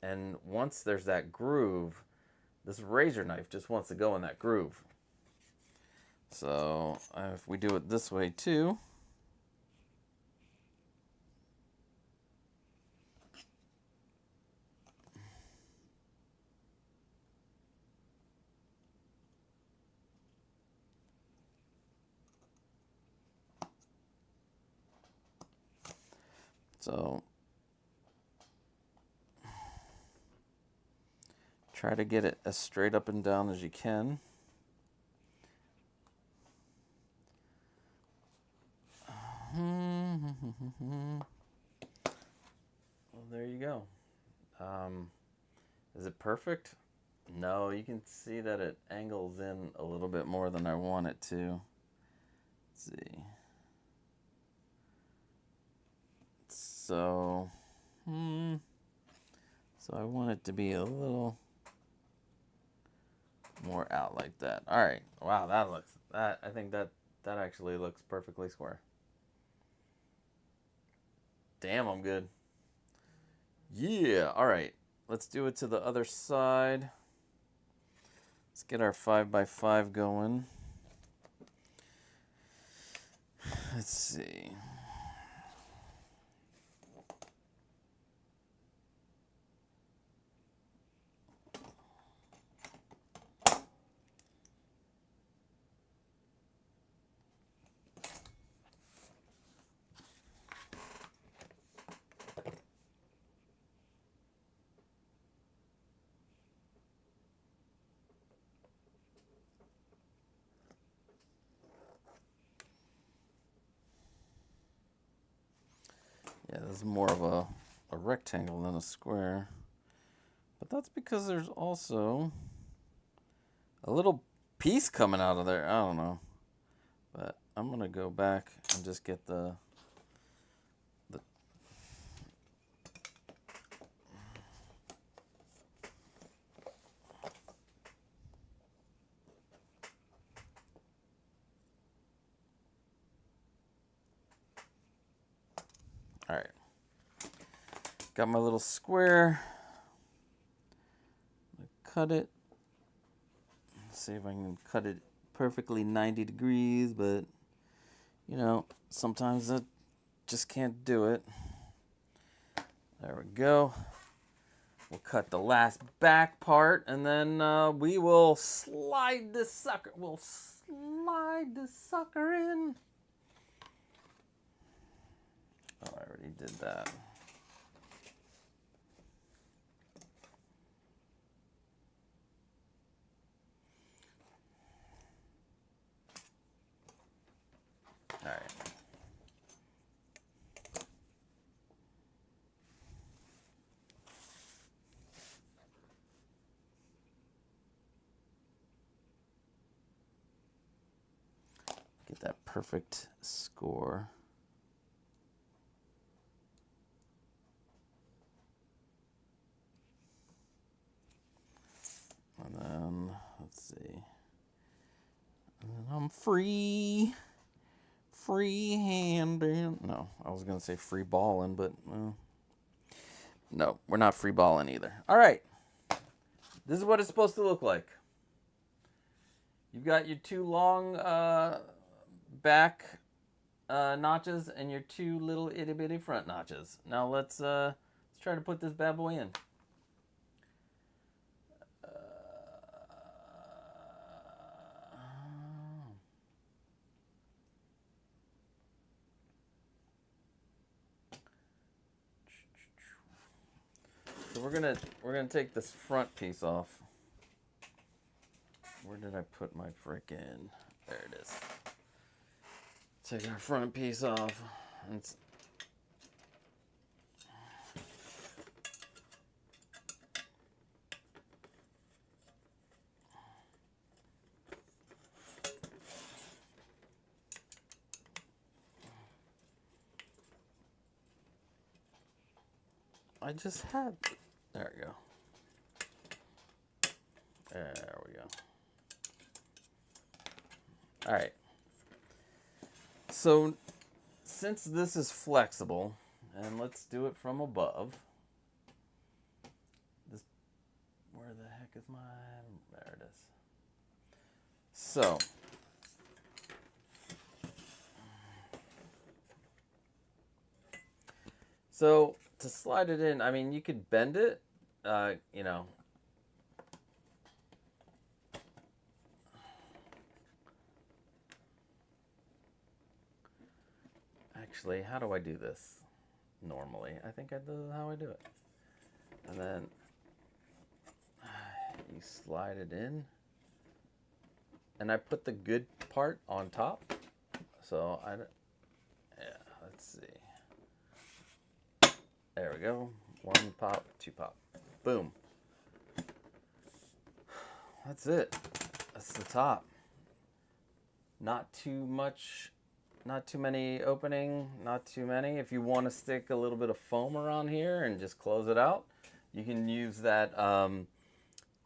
Speaker 3: and once there's that groove, this razor knife just wants to go in that groove. So if we do it this way too. So try to get it as straight up and down as you can. Well, there you go. Is it perfect? No, you can see that it angles in a little bit more than I want it to. Let's see. So I want it to be a little more out like that. All right. Wow, I think that actually looks perfectly square. Damn, I'm good. Yeah. All right. Let's do it to the other side. Let's get our 5x5 going. Let's see. Yeah, this is more of a rectangle than a square. But that's because there's also a little piece coming out of there. I don't know. But I'm going to go back and just get the all right. Got my little square. Cut it. See if I can cut it perfectly 90 degrees, but you know, sometimes I just can't do it. There we go. We'll cut the last back part, and then we will slide this sucker. We'll slide this sucker in. Oh, I already did that. All right. Get that perfect score. And then, let's see. And then I'm free handing. No, I was going to say free balling, but no, we're not free balling either. All right. This is what it's supposed to look like. You've got your two long back notches and your 2 little itty bitty front notches. Now let's try to put this bad boy in. So we're gonna take this front piece off. Where did I put my frickin'? There it is. Take our front piece off. I just had. There we go. There we go. All right. So, since this is flexible, and let's do it from above. This, where the heck is my? There it is. So to slide it in, I mean, you could bend it, you know. Actually, how do I do this normally? I think I do how I do it. And then you slide it in. And I put the good part on top. So yeah, let's see. There we go. 1 pop, 2 pop. Boom. That's it. That's the top. Not too much, not too many opening, not too many. If you want to stick a little bit of foam around here and just close it out, you can use that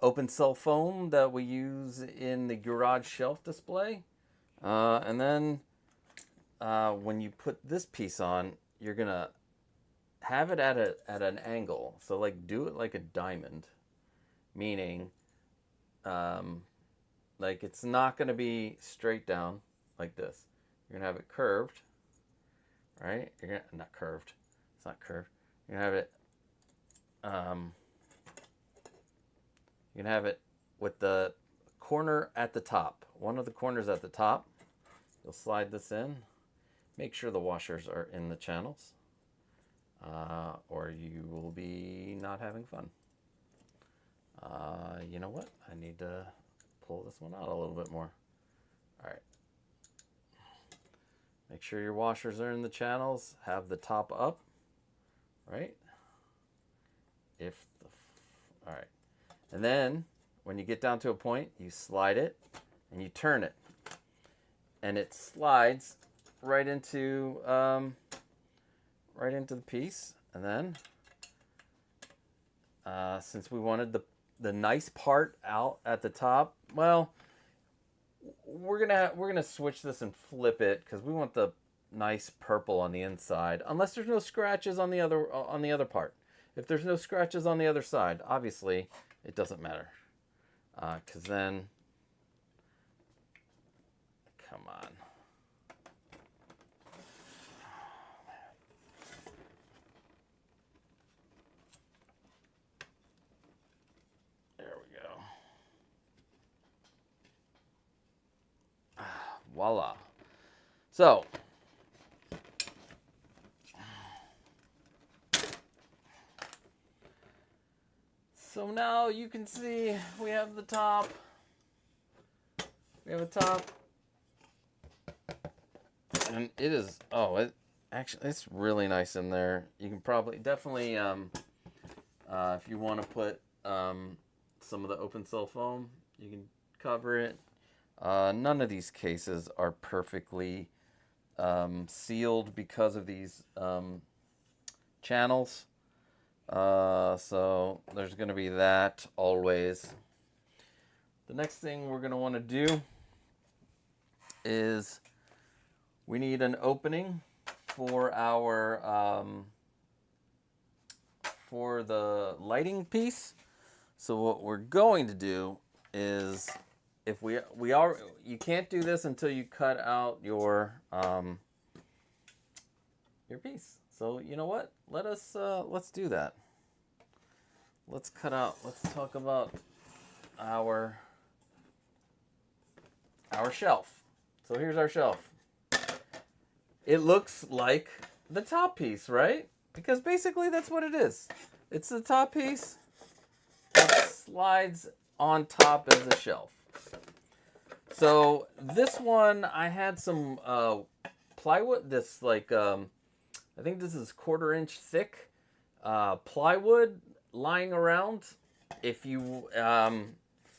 Speaker 3: open cell foam that we use in the garage shelf display. And then when you put this piece on, you're gonna have it at an angle. So like do it like a diamond, meaning like it's not gonna be straight down like this. You're gonna have it curved, right? You're gonna not curved. It's not curved. You're gonna have it. You're gonna have it with the corner at the top. One of the corners at the top. You'll slide this in. Make sure the washers are in the channels, or you will be not having fun. You know what? I need to pull this one out a little bit more. All right. Make sure your washers are in the channels. Have the top up, right? All right. And then when you get down to a point, you slide it and you turn it. And it slides right into the piece. And then since we wanted the nice part out at the top, well, we're gonna switch this and flip it because we want the nice purple on the inside. Unless there's no scratches on the other part. If there's no scratches on the other side, obviously it doesn't matter. Because then, come on. There we go. Voila. So now you can see we have the top. We have a top. And it is, it's really nice in there. You can probably, definitely, if you want to put some of the open cell foam, you can cover it. None of these cases are perfectly sealed because of these channels. So there's going to be that always. The next thing we're going to want to do is we need an opening for our for the lighting piece. So what we're going to do is if we are, you can't do this until you cut out your piece. So you know what? Let's do that. Let's talk about our shelf. So here's our shelf. It looks like the top piece, right? Because basically that's what it is. It's the top piece that slides on top as a shelf. So this one, I had some plywood, this like, I think this is 1/4 inch thick plywood lying around. If you,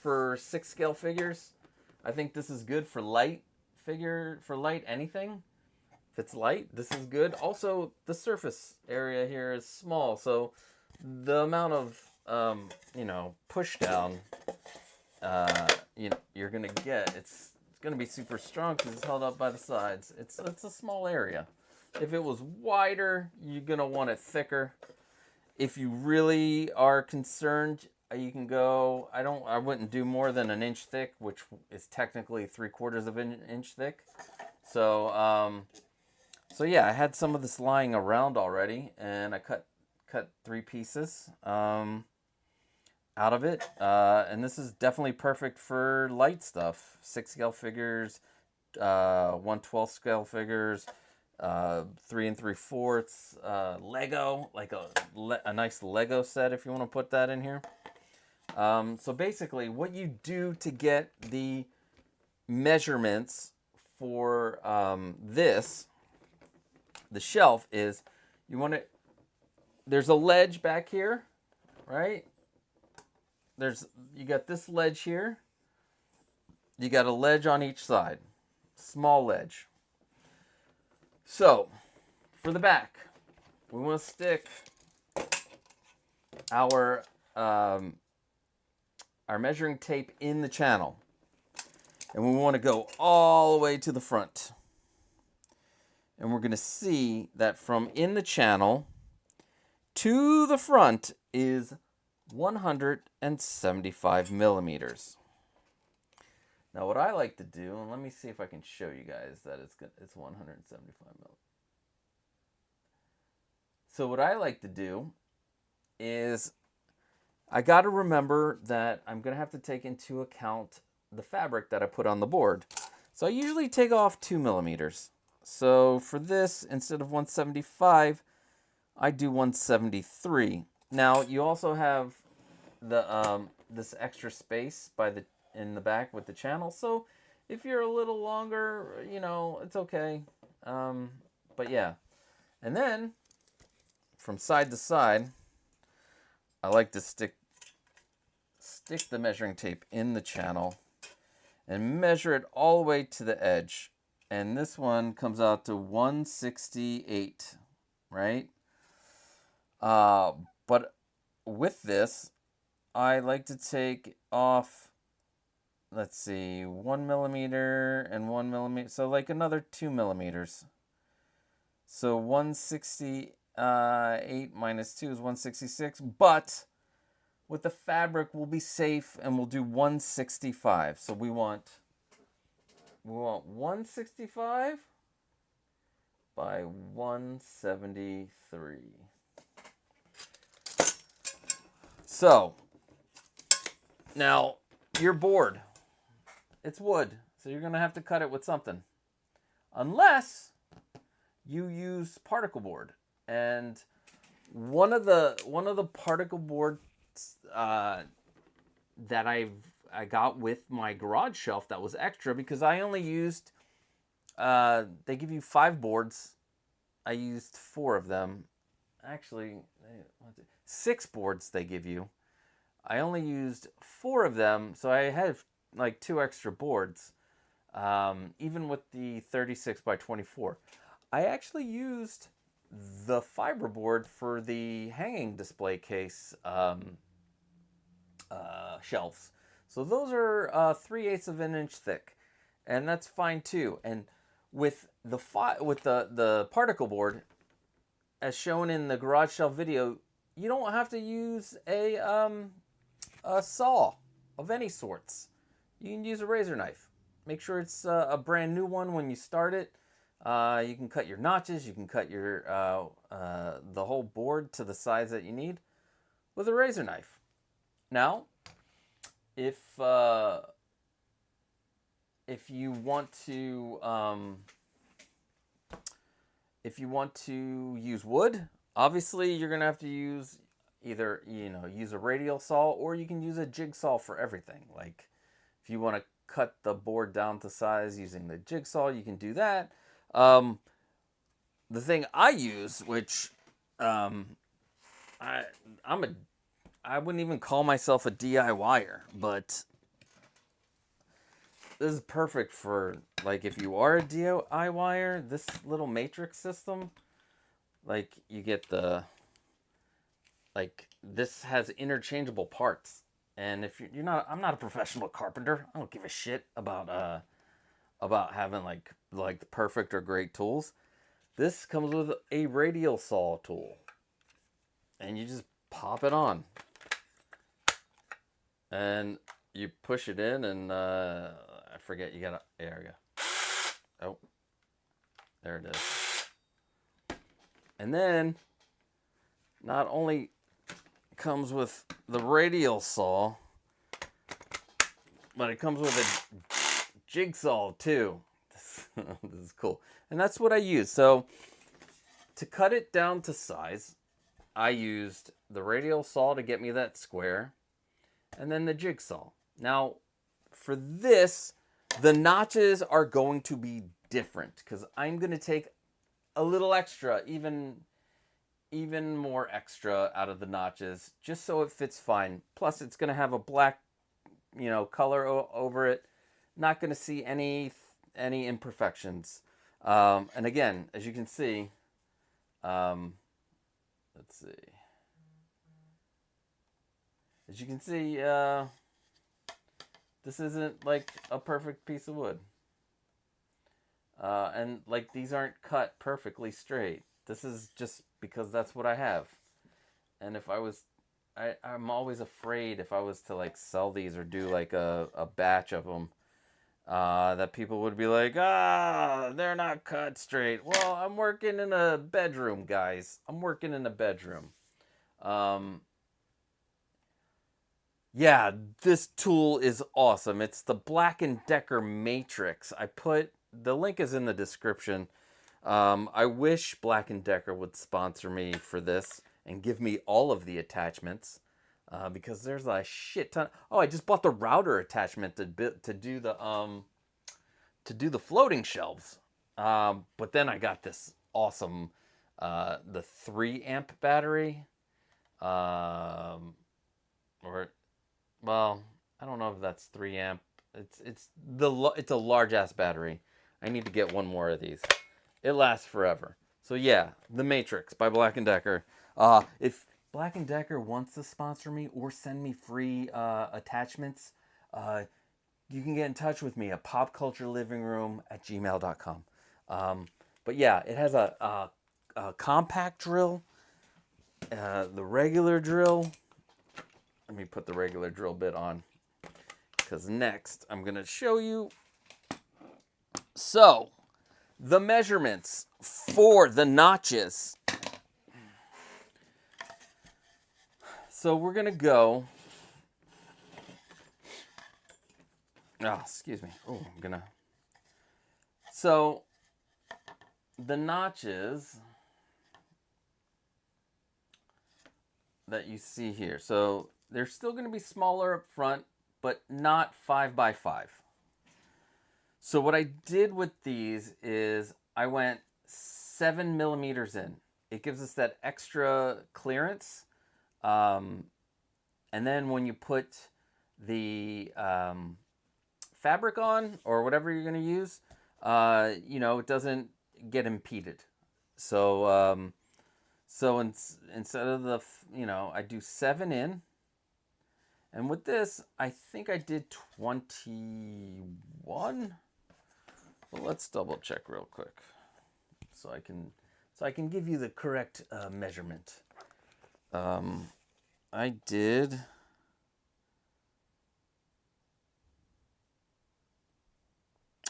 Speaker 3: for 6 scale figures, I think this is good for light anything. If it's light, this is good. Also, the surface area here is small, so the amount of, push down, you're gonna get, it's gonna be super strong because it's held up by the sides. It's a small area. If it was wider, you're gonna want it thicker. If you really are concerned, you can go, I wouldn't do more than 1 inch thick, which is technically 3/4 of an inch thick. So yeah, I had some of this lying around already, and I cut 3 pieces out of it. And this is definitely perfect for light stuff. 6 scale figures, 1/12 scale figures, 3 3/4 Lego, like a nice Lego set if you want to put that in here. So basically, what you do to get the measurements for the shelf is you want to, there's a ledge back here, right? You got this ledge here. You got a ledge on each side, small ledge. So for the back, we want to stick our measuring tape in the channel. And we want to go all the way to the front. And we're going to see that from in the channel to the front is 175 millimeters. Now what I like to do, and let me see if I can show you guys that it's 175 millimeters. So what I like to do is I got to remember that I'm going to have to take into account the fabric that I put on the board. So I usually take off 2 millimeters. So for this, instead of 175, I do 173. Now you also have the this extra space in the back with the channel. So if you're a little longer, it's okay. But yeah, and then from side to side, I like to stick the measuring tape in the channel and measure it all the way to the edge. And this one comes out to 168, right? But with this, I like to take off, let's see, 1 millimeter and 1 millimeter. So like another 2 millimeters. So 168 minus 2 is 166. But with the fabric, we'll be safe and we'll do 165. So we want 165 by 173. So now your board, it's wood, so you're gonna have to cut it with something, unless you use particle board. And one of the particle boards that I got with my garage shelf that was extra, because I only used, they give you 5 boards. I used 4 of them. Actually, 6 boards they give you. I only used 4 of them, so I had like 2 extra boards, even with the 36 by 24. I actually used the fiberboard for the hanging display case shelves. So those are 3/8 of an inch thick, and that's fine too. And with the particle board, as shown in the garage shelf video, you don't have to use a saw of any sorts. you can use a razor knife. Make sure it's a brand new one when you start it. You can cut your notches. You can cut your the whole board to the size that you need with a razor knife. Now, if you want to use wood, obviously you're gonna have to use either use a radial saw, or you can use a jigsaw for everything. Like if you want to cut the board down to size using the jigsaw, you can do that. The thing I use, which I wouldn't even call myself a DIYer, but this is perfect for, like, if you are a DIYer, this little matrix system, like, you get the, like, this has interchangeable parts. And if you're not, I'm not a professional carpenter. I don't give a shit about having like the perfect or great tools. This comes with a radial saw tool, and you just pop it on, and you push it in, and I forget, you gotta, there we go. Oh, there it is. And then, not only comes with the radial saw, but it comes with a jigsaw too. This is cool. And that's what I use. So, to cut it down to size, I used the radial saw to get me that square, and then the jigsaw. Now, for this, the notches are going to be different, because I'm going to take a little extra, even more extra out of the notches, just so it fits fine. Plus, it's going to have a black, color over it. Not going to see any imperfections. And again, as you can see, let's see. As you can see, this isn't like a perfect piece of wood. And like, these aren't cut perfectly straight. This is just because that's what I have. And if I was, I'm always afraid if I was to like sell these or do like a batch of them, that people would be like, they're not cut straight. Well, I'm working in a bedroom, guys. I'm working in a bedroom. Yeah, this tool is awesome. It's the Black & Decker Matrix. The link is in the description. I wish Black & Decker would sponsor me for this and give me all of the attachments, because there's a shit ton. Oh, I just bought the router attachment to do the floating shelves. But then I got this awesome the 3 amp battery, well, I don't know if that's 3 amp. It's a large ass battery. I need to get one more of these. It lasts forever. So yeah, the Matrix by Black & Decker. If Black & Decker wants to sponsor me or send me free attachments, you can get in touch with me at popculturelivingroom@gmail.com. But yeah, it has a compact drill, the regular drill. Let me put the regular drill bit on, because next I'm going to show you. So, the measurements for the notches. So we're going to go. Excuse me. Oh, I'm going to. So, the notches that you see here. So, they're still going to be smaller up front, but not 5x5. So what I did with these is I went 7 millimeters in. It gives us that extra clearance. And then when you put the fabric on, or whatever you're going to use, it doesn't get impeded. So, instead of I do 7 in. And with this, I think I did 21. Well, let's double check real quick, so I can give you the correct measurement. I did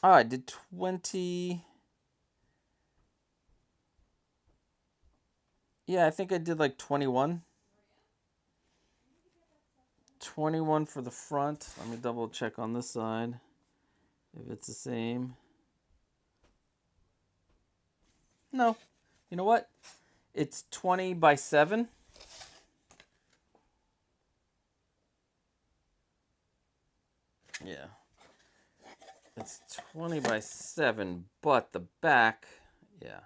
Speaker 3: Oh, I did 20. Yeah, I think I did like 21. 21 for the front. Let me double check on this side if it's the same. No. You know what? It's 20 by 7. Yeah. It's 20 by 7, but the back, yeah.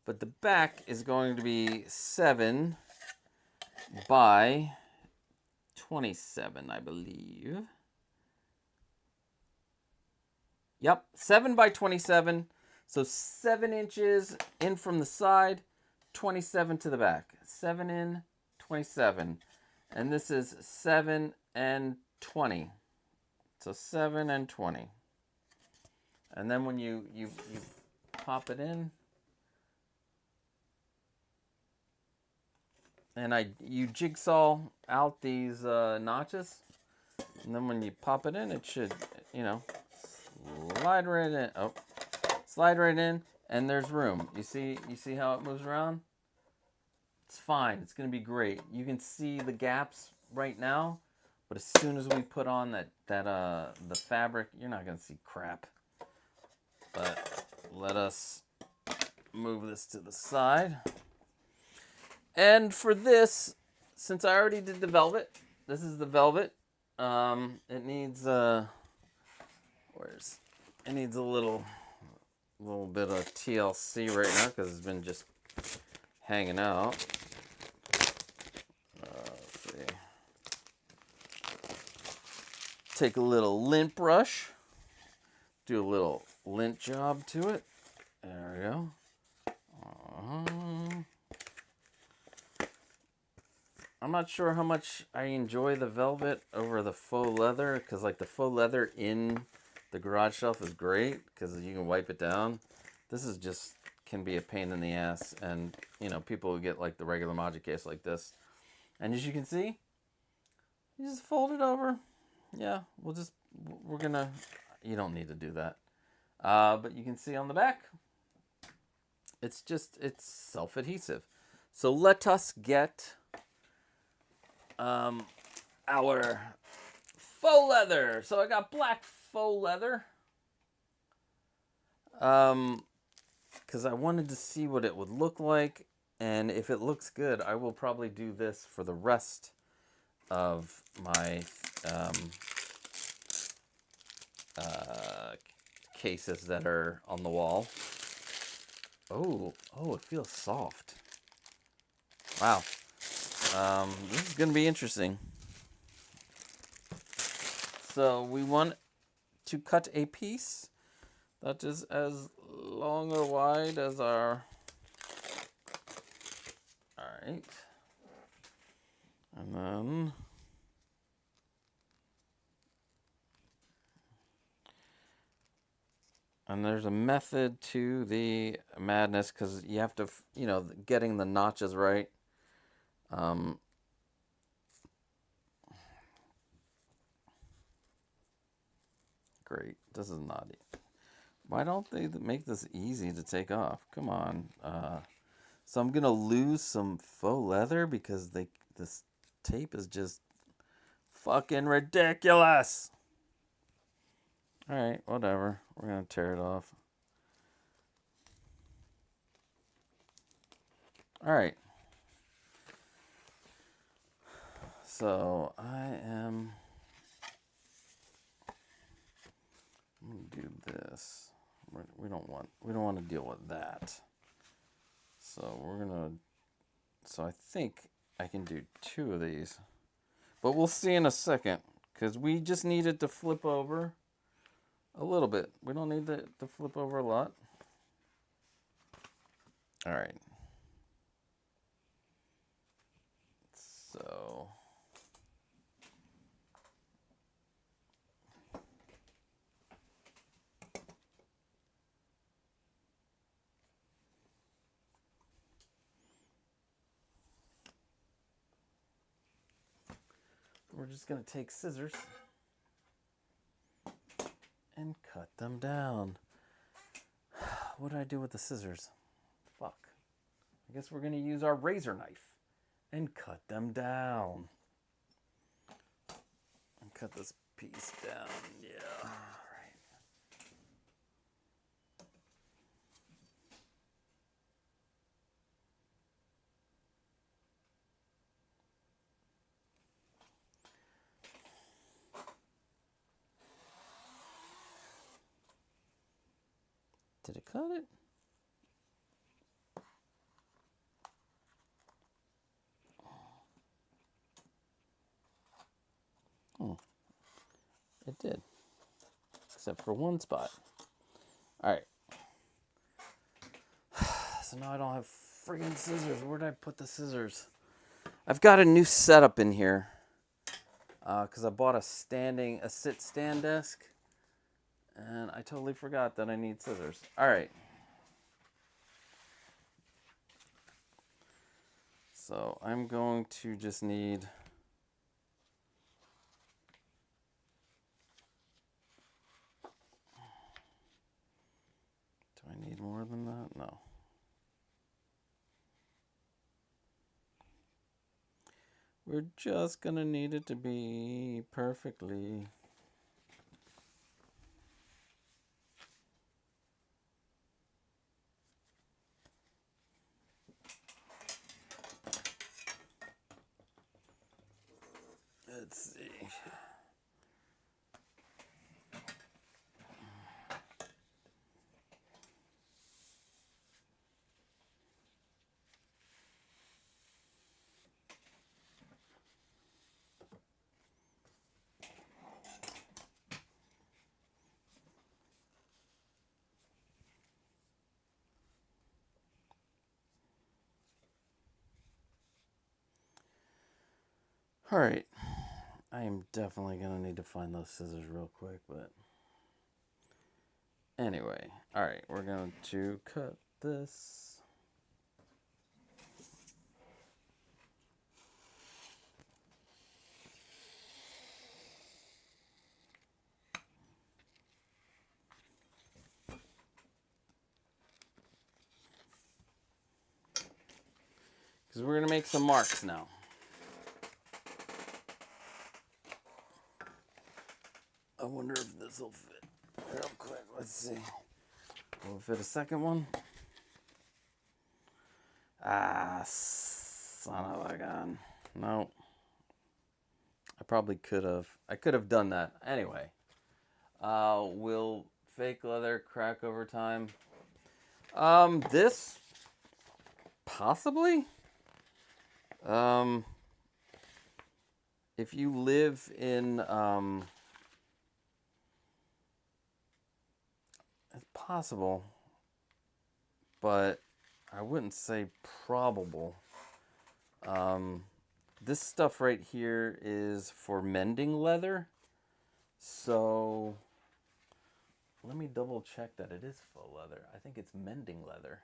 Speaker 3: But the back is going to be 7 by 27, I believe. Yep, 7 by 27. So 7 inches in from the side, 27 to the back. 7 in, 27. And this is 7 and 20. So 7 and 20. And then when you pop it in, and you jigsaw out these notches, and then when you pop it in, it should, slide right in. Oh, slide right in, and there's room. You see how it moves around? It's fine. It's gonna be great. You can see the gaps right now, but as soon as we put on the fabric, you're not gonna see crap. But let us move this to the side. And for this, since I already did the velvet, this is the velvet. It needs it needs a little bit of TLC right now because it's been just hanging out. Let's see. Take a little lint brush, do a little lint job to it. There we go. I'm not sure how much I enjoy the velvet over the faux leather, because like the faux leather in the garage shelf is great because you can wipe it down. This is just can be a pain in the ass, and people will get like the regular Magic case like this, and as you can see, you just fold it over. Yeah, we're gonna. You don't need to do that, but you can see on the back, it's self-adhesive. So let us get our faux leather. So I got black faux leather because I wanted to see what it would look like, and if it looks good, I will probably do this for the rest of my cases that are on the wall. Oh, it feels soft. Wow. This is going to be interesting. So we want to cut a piece that is as long or wide as our... Alright. And then... And there's a method to the madness because you have to, getting the notches right. Great. This is not it. Why don't they make this easy to take off? Come on. So I'm going to lose some faux leather because this tape is just fucking ridiculous. All right, whatever. We're going to tear it off. All right. So I'm going to do this. We don't want to deal with that. So so I think I can do 2 of these. But we'll see in a second because we just need it to flip over a little bit. We don't need it to flip over a lot. All right. So we're just going to take scissors and cut them down. What do I do with the scissors? Fuck. I guess we're going to use our razor knife and cut them down. And cut this piece down. Yeah. All right. Did it cut it? Oh, it did. Except for one spot. Alright. So now I don't have friggin' scissors. Where did I put the scissors? I've got a new setup in here. Because I bought a sit-stand desk. And I totally forgot that I need scissors. Alright. So I'm going to just need... Do I need more than that? No. We're just gonna need it to be perfectly... Let's see. All right. I am definitely going to need to find those scissors real quick, but anyway. All right, we're going to cut this. Because we're going to make some marks now. I wonder if this will fit real quick. Let's see. Will it fit a second one? Ah, son of a gun. No. I probably could have. I could have done that. Anyway. Will fake leather crack over time? This? Possibly? If you live in, it's possible, but I wouldn't say probable. This stuff right here is for mending leather, so let me double check that it is faux leather. I think it's mending leather.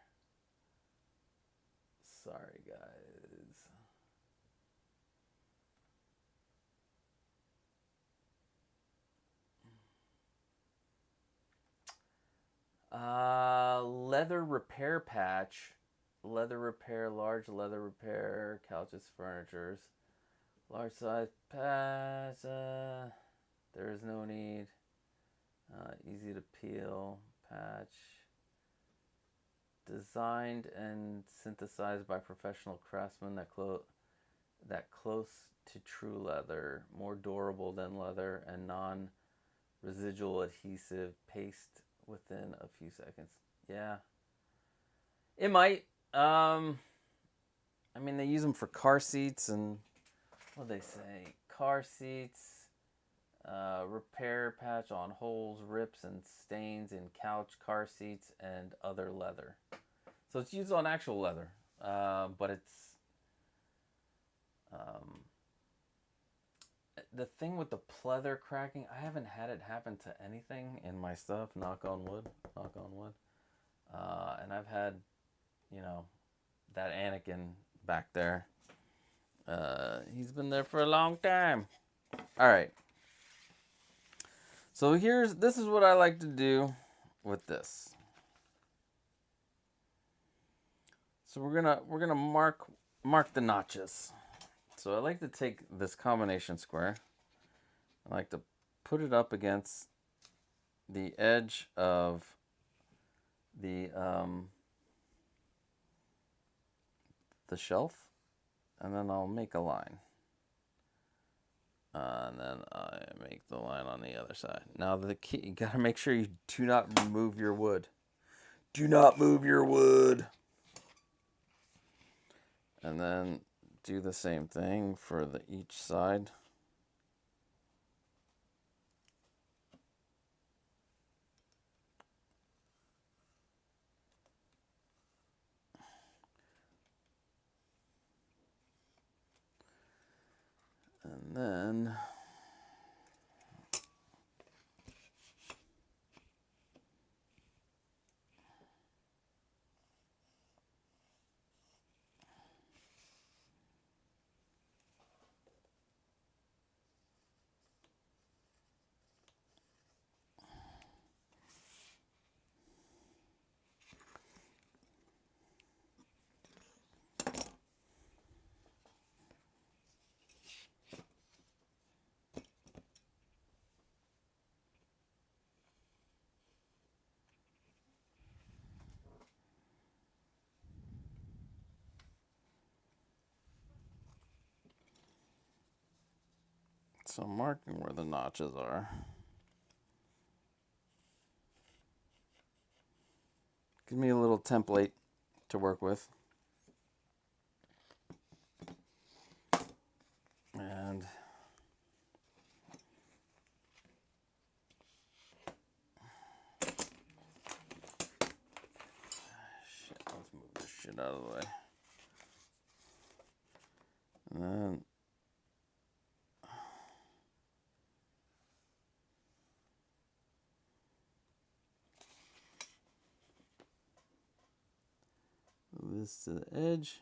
Speaker 3: Sorry, guys. Leather repair patch. Leather repair, large leather repair, couches, furnitures. Large size patch. There is no need. Easy to peel patch. Designed and synthesized by professional craftsmen that close to true leather, more durable than leather, and non-residual adhesive paste within a few seconds. Yeah, it might. I mean, they use them for car seats and what do they say? Car seats. Repair patch on holes, rips, and stains in couch, car seats, and other leather. So it's used on actual leather, but it's the thing with the pleather cracking. I haven't had it happen to anything in my stuff. Knock on wood. Knock on wood. And I've had, you know, that Anakin back there. He's been there for a long time. All right. So this is what I like to do with this. So we're gonna mark the notches. So I like to take this combination square. I like to put it up against the edge of the shelf, and then I'll make a line. And then I make the line on the other side. Now the key, you gotta make sure you do not move your wood. Do not move your wood. And then do the same thing for each side. And then so I'm marking where the notches are. Give me a little template to work with. And shit, let's move this shit out of the way. And then move this to the edge.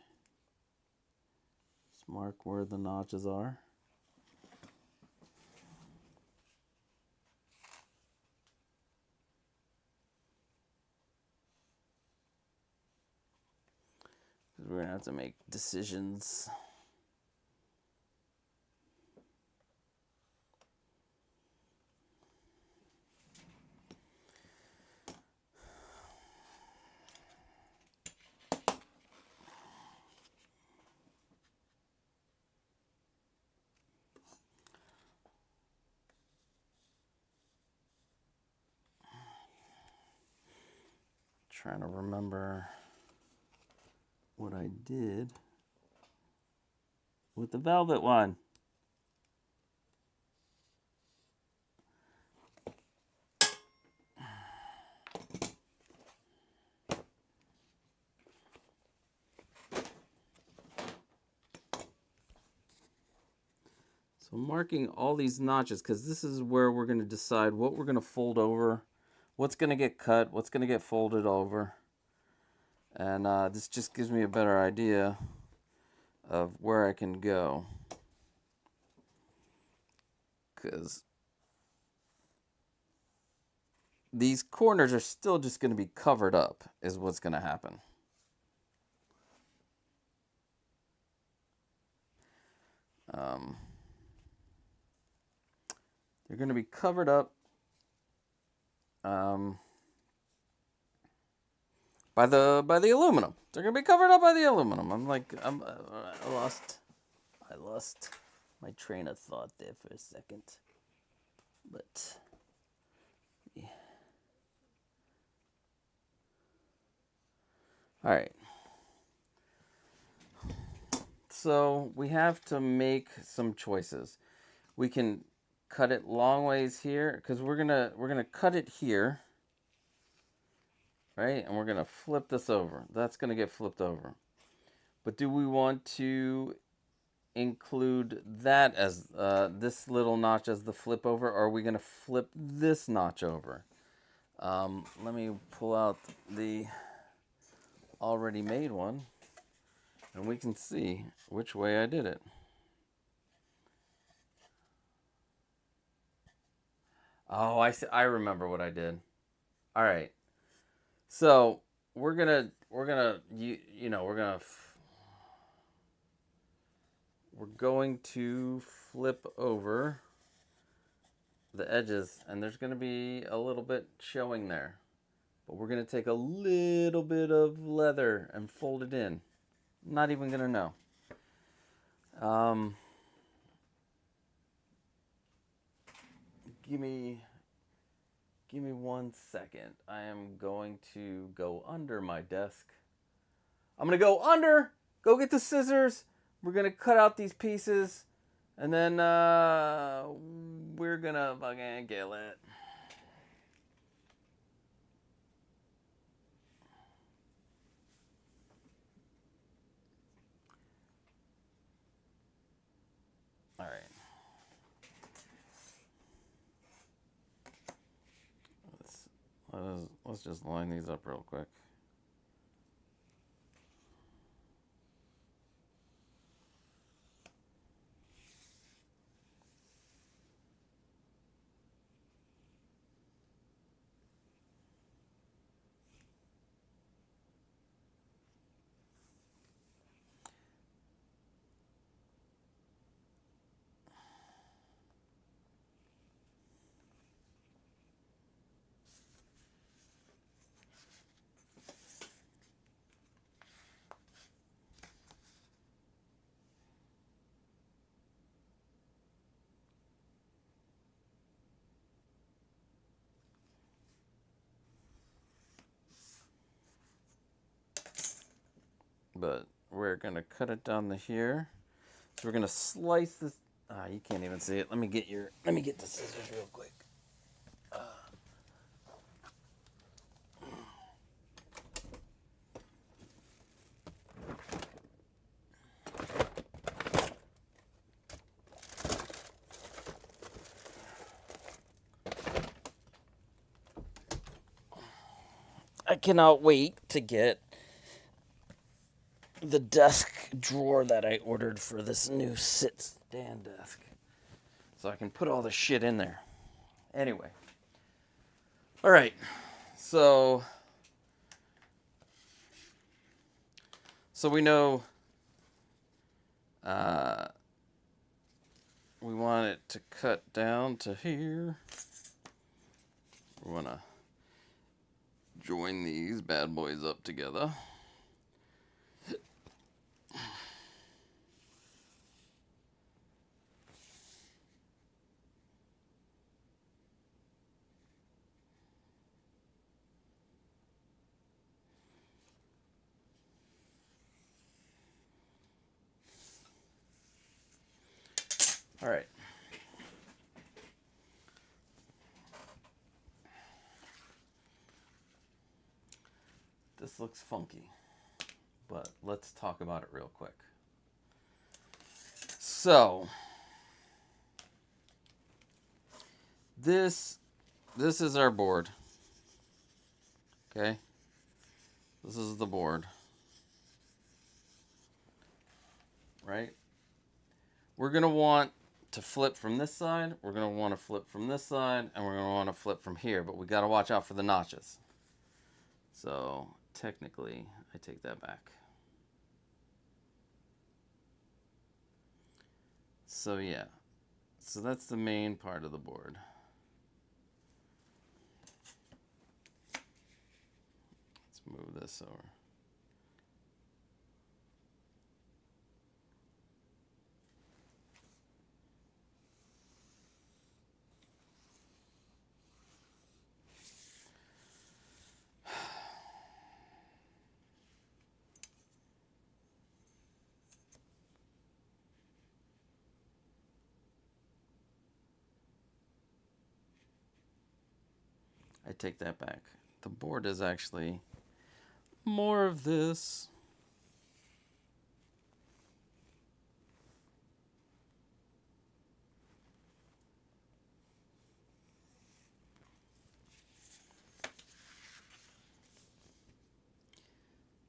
Speaker 3: Just mark where the notches are. Because we're going to have to make decisions. Trying to remember what I did with the velvet one. So I'm marking all these notches because this is where we're going to decide what we're going to fold over, what's going to get cut, what's going to get folded over. And this just gives me a better idea of where I can go. Because these corners are still just going to be covered up is what's going to happen. They're going to be covered up by the aluminum. They're going to be covered up by the aluminum. I lost my train of thought there for a second. But yeah. All right. So we have to make some choices. We can cut it long ways here because we're gonna cut it here, right? And we're gonna flip this over. That's gonna get flipped over. But do we want to include that as this little notch as the flip over, or are we gonna flip this notch over? Let me pull out the already made one, and we can see which way I did it. Oh, I remember what I did. All right. So we're gonna we're going to flip over the edges, and there's gonna be a little bit showing there, but we're gonna take a little bit of leather and fold it in. I'm not even gonna know. Give me 1 second. I am going to go under my desk. I'm gonna go under, go get the scissors. We're gonna cut out these pieces, and then we're gonna fucking kill it. All right. Let's just line these up real quick. But we're gonna cut it down to here. So we're gonna slice this. You can't even see it. Let me get the scissors real quick. I cannot wait to get the desk drawer that I ordered for this new sit stand desk, so I can put all the shit in there. Anyway, all right. So we know we want it to cut down to here. We want to join these bad boys up together. All right. This looks funky, but let's talk about it real quick. So, this is our board. Okay? This is the board. Right? We're going to want to flip from this side, we're going to want to flip from this side, and we're going to want to flip from here, but we got to watch out for the notches. So, technically, I take that back. So, yeah. So that's the main part of the board. Let's move this over. I take that back. The board is actually more of this.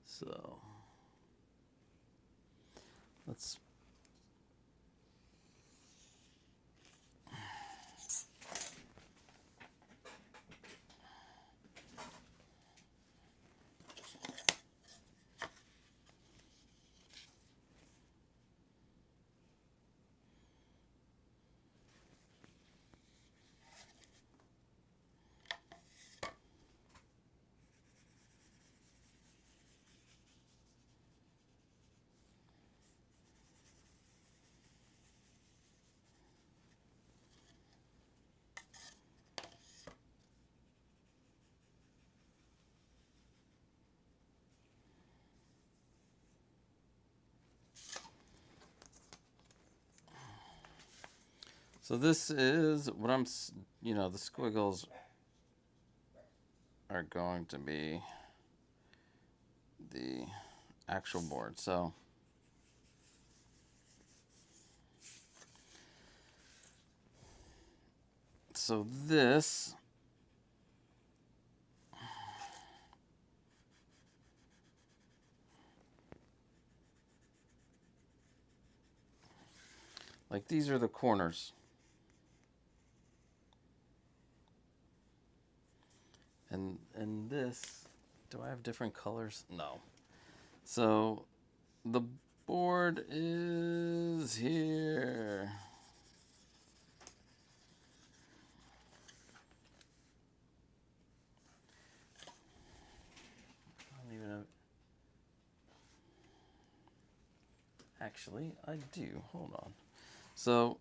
Speaker 3: So let's So this is what the squiggles are going to be the actual board. So this these are the corners. And this, do I have different colors? No. So the board is here. I don't even have... Actually, I do. Hold on. So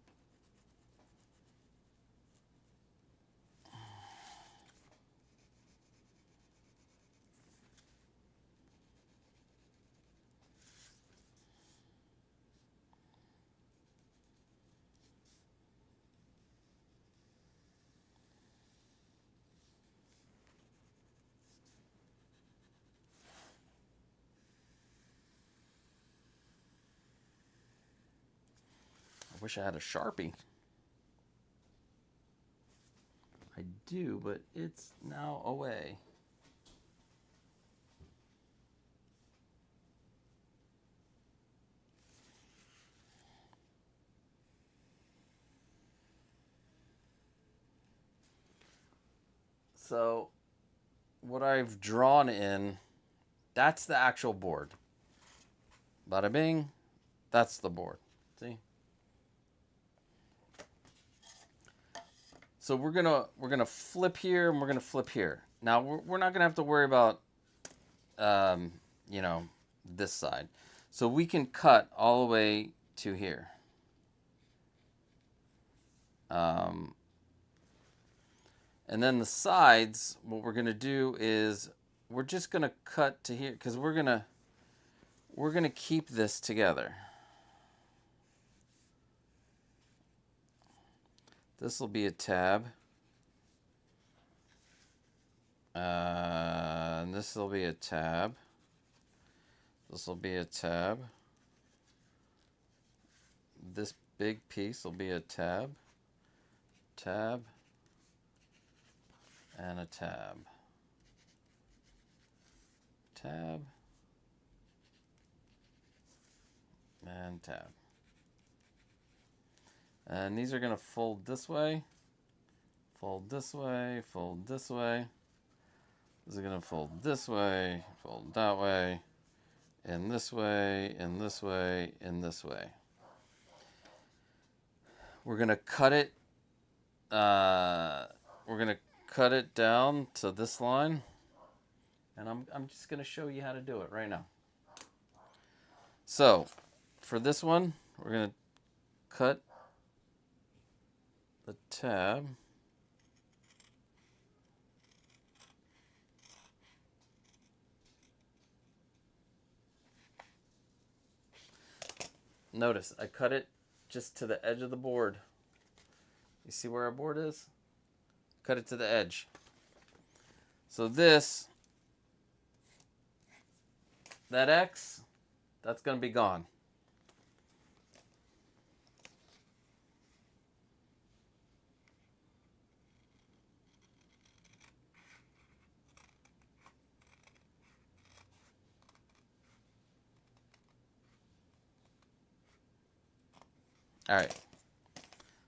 Speaker 3: I wish I had a Sharpie. I do, but it's now away. So what I've drawn in, that's the actual board. Bada bing, that's the board. See? So we're gonna flip here and we're gonna flip here. Now we're not gonna have to worry about this side. So we can cut all the way to here. And then the sides, what we're gonna do is we're just gonna cut to here because we're gonna keep this together. This will be a tab. And this will be a tab. This will be a tab. This big piece will be a tab. Tab. And a tab. Tab. And tab. And these are going to fold this way, fold this way, fold this way. These are going to fold this way, fold that way, and this way, and this way, and this way. We're going to cut it. We're going to cut it down to this line, and I'm just going to show you how to do it right now. So, for this one, we're going to cut the tab. Notice I cut it just to the edge of the board. You see where our board is? Cut it to the edge. So this, that X, that's going to be gone. All right,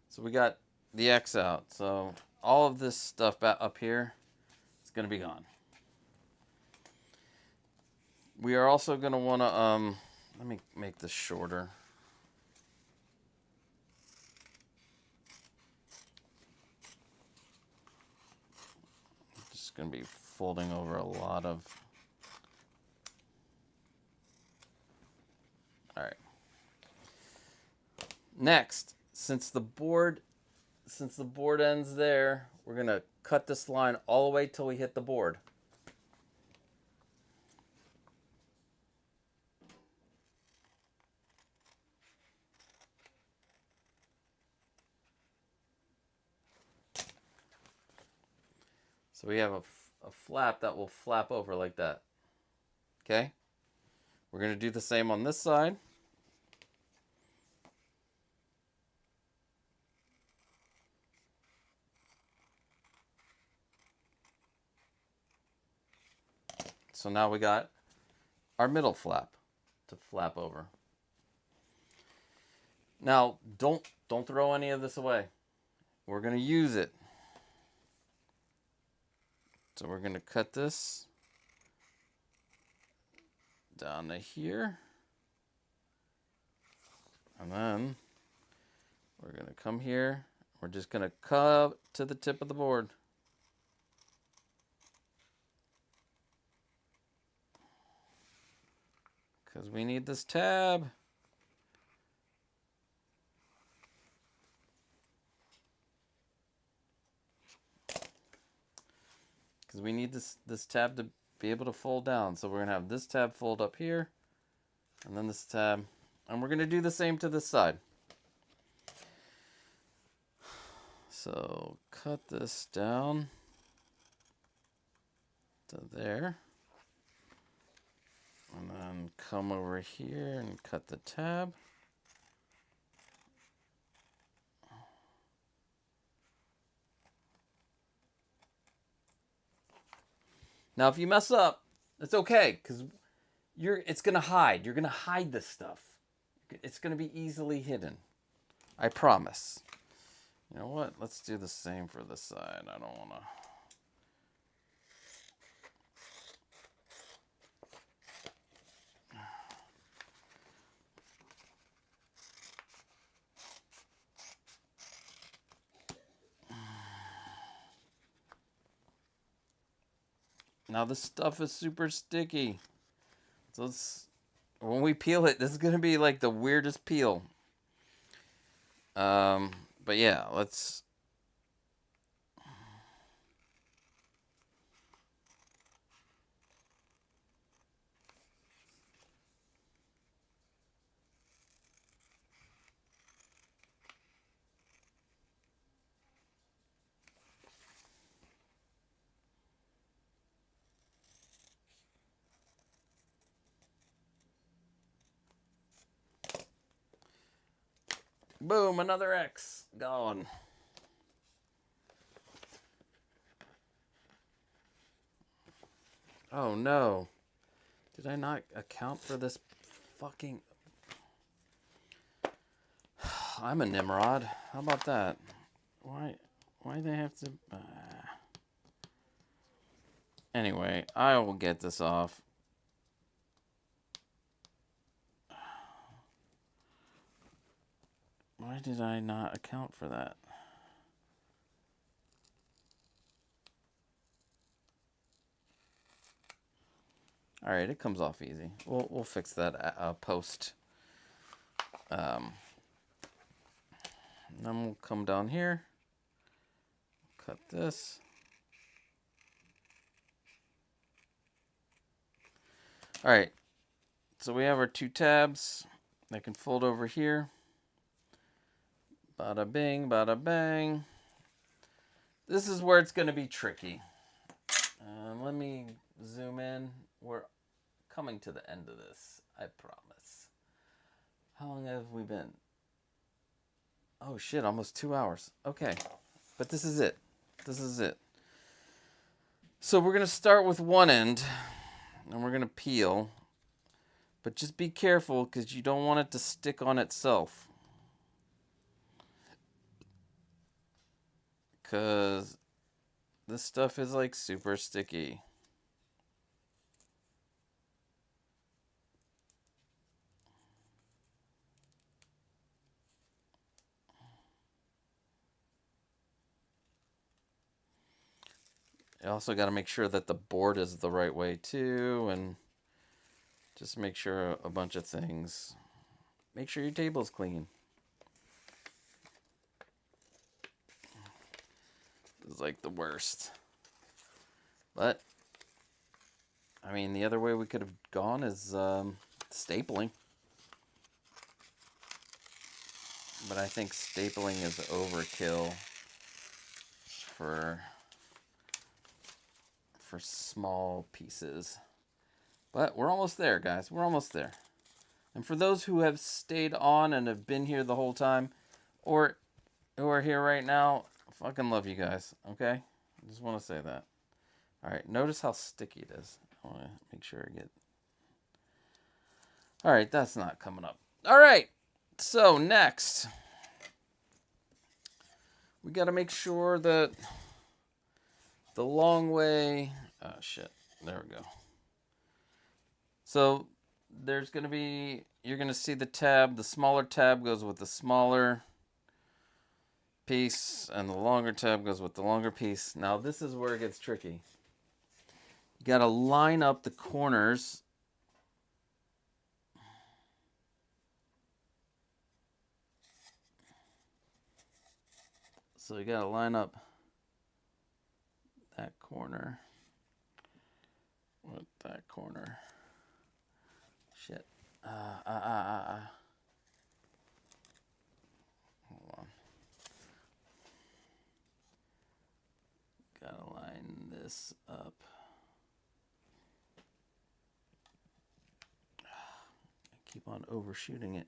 Speaker 3: so we got the X out. So all of this stuff back up here is going to be gone. We are also going to want to, let me make this shorter. I'm just going to be folding over a lot of, all right. Next, since the board ends there, we're going to cut this line all the way till we hit the board. So we have a flap that will flap over like that. Okay? We're going to do the same on this side. So now we got our middle flap to flap over. Now, don't throw any of this away. We're going to use it. So we're going to cut this down to here. And then we're going to come here. We're just going to cut to the tip of the board. Because we need this tab. Because we need this tab to be able to fold down. So we're going to have this tab fold up here. And then this tab. And we're going to do the same to this side. So cut this down to there. And then come over here and cut the tab. Now, if you mess up, it's okay, because it's going to hide. You're going to hide this stuff. It's going to be easily hidden. I promise. You know what? Let's do the same for this side. I don't want to... Now this stuff is super sticky. So when we peel it, this is going to be like the weirdest peel. But yeah, let's... Boom, another X gone. Oh no. Did I not account for this fucking... I'm a Nimrod. How about that? Why they have to... Anyway, I will get this off. Why did I not account for that? All right, it comes off easy. We'll fix that post. And then we'll come down here, cut this. All right, so we have our two tabs that can fold over here. Bada bing, bada bang. This is where it's going to be tricky. Let me zoom in. We're coming to the end of this, I promise. How long have we been? Oh shit, almost 2 hours. Okay, but this is it. This is it. So we're going to start with one end, and we're going to peel. But just be careful, because you don't want it to stick on itself. Because this stuff is like super sticky. You also got to make sure that the board is the right way too, and just make sure a bunch of things. Make sure your table's clean. Is like the worst. But I mean, the other way we could have gone is stapling. But I think stapling is overkill for for small pieces. But we're almost there, guys. We're almost there. And for those who have stayed on and have been here the whole time, or who are here right now, I fucking love you guys, okay? I just want to say that. All right, notice how sticky it is. I want to make sure I get... All right, that's not coming up. All right, so next, we got to make sure that the long way... Oh, shit. There we go. So there's going to be... You're going to see the tab. The smaller tab goes with the smaller piece, and the longer tab goes with the longer piece. Now, this is where it gets tricky. You got to line up the corners. So you got to line up that corner with that corner. Shit. Hold on. Gotta line this up. I keep on overshooting it.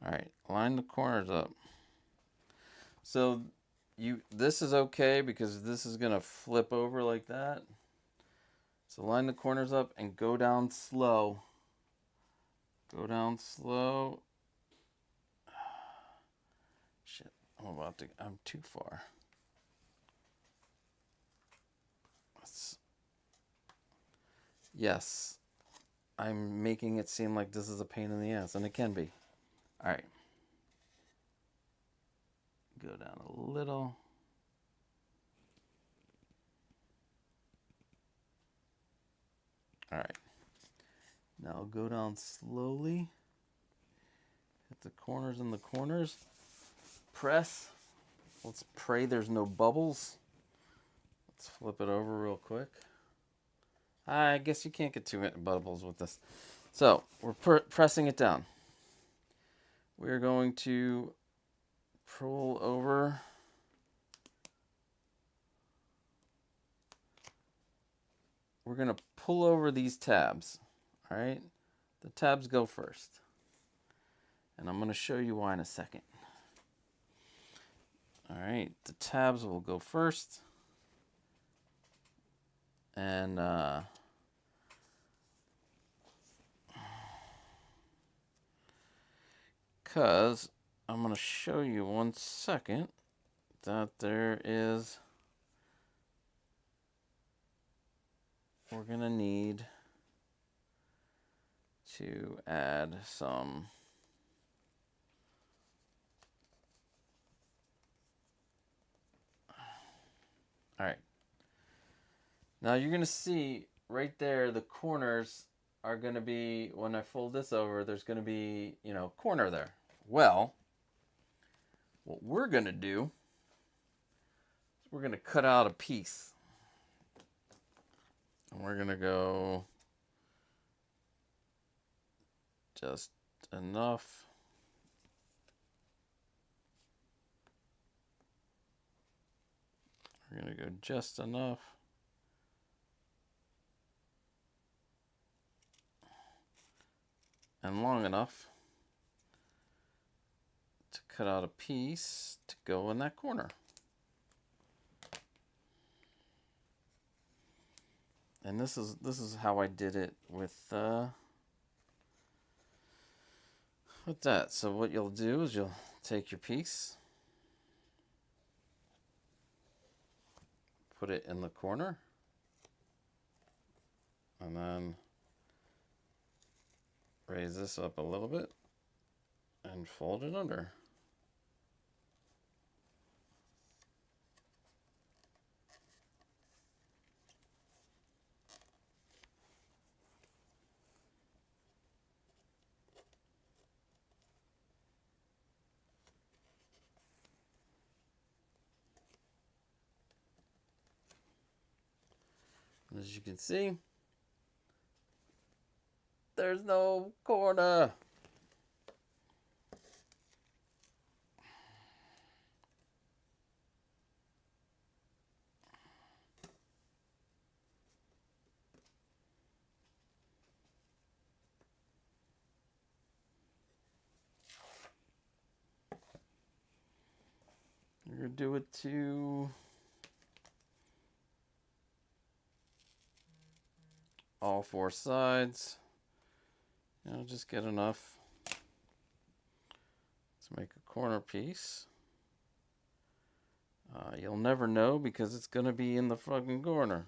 Speaker 3: All right, line the corners up. So this is okay because this is gonna flip over like that. So line the corners up and go down slow. Go down slow. Shit, I'm too far. Yes, I'm making it seem like this is a pain in the ass, and it can be. All right. Go down a little. All right. Now I'll go down slowly. Hit the corners and the corners. Press. Let's pray there's no bubbles. Let's flip it over real quick. I guess you can't get too many bubbles with this. So we're pressing it down. We're going to pull over. We're going to pull over these tabs. All right? The tabs go first. And I'm going to show you why in a second. All right, the tabs will go first. And because I'm going to show you 1 second that there is, we're going to need to add some all right. Now you're going to see right there the corners are going to be, when I fold this over, there's going to be, corner there. Well, what we're going to do is we're going to cut out a piece. And we're going to go just enough. We're going to go just enough. And long enough to cut out a piece to go in that corner. And this is how I did it with that. So what you'll do is you'll take your piece, put it in the corner, and then raise this up a little bit and fold it under. As you can see, there's no corner. gonna do it to all four sides. Just get enough to make a corner piece. You'll never know because it's gonna be in the fucking corner.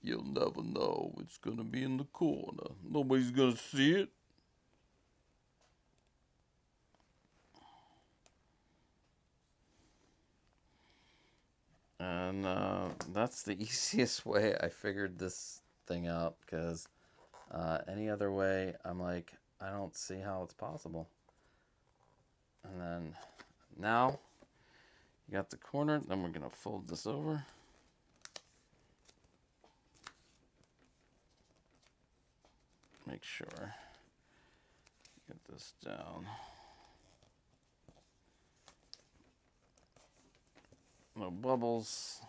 Speaker 3: You'll never know. It's gonna be in the corner. Nobody's gonna see it. And that's the easiest way I figured this thing out, because any other way, I'm like, I don't see how it's possible. And then now you got the corner, then we're gonna fold this over. Make sure, get this down. No bubbles.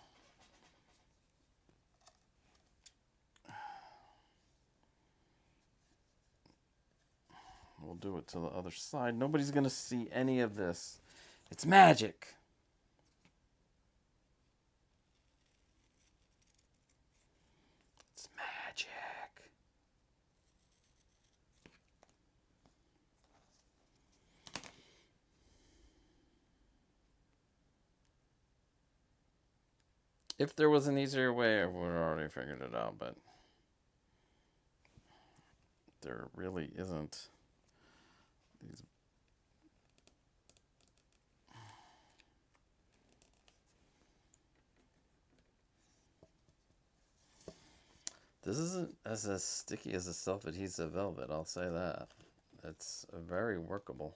Speaker 3: We'll do it to the other side. Nobody's gonna see any of this. It's magic. It's magic. If there was an easier way, I would have already figured it out, but there really isn't. This isn't as sticky as a self-adhesive velvet, I'll say that. It's very workable.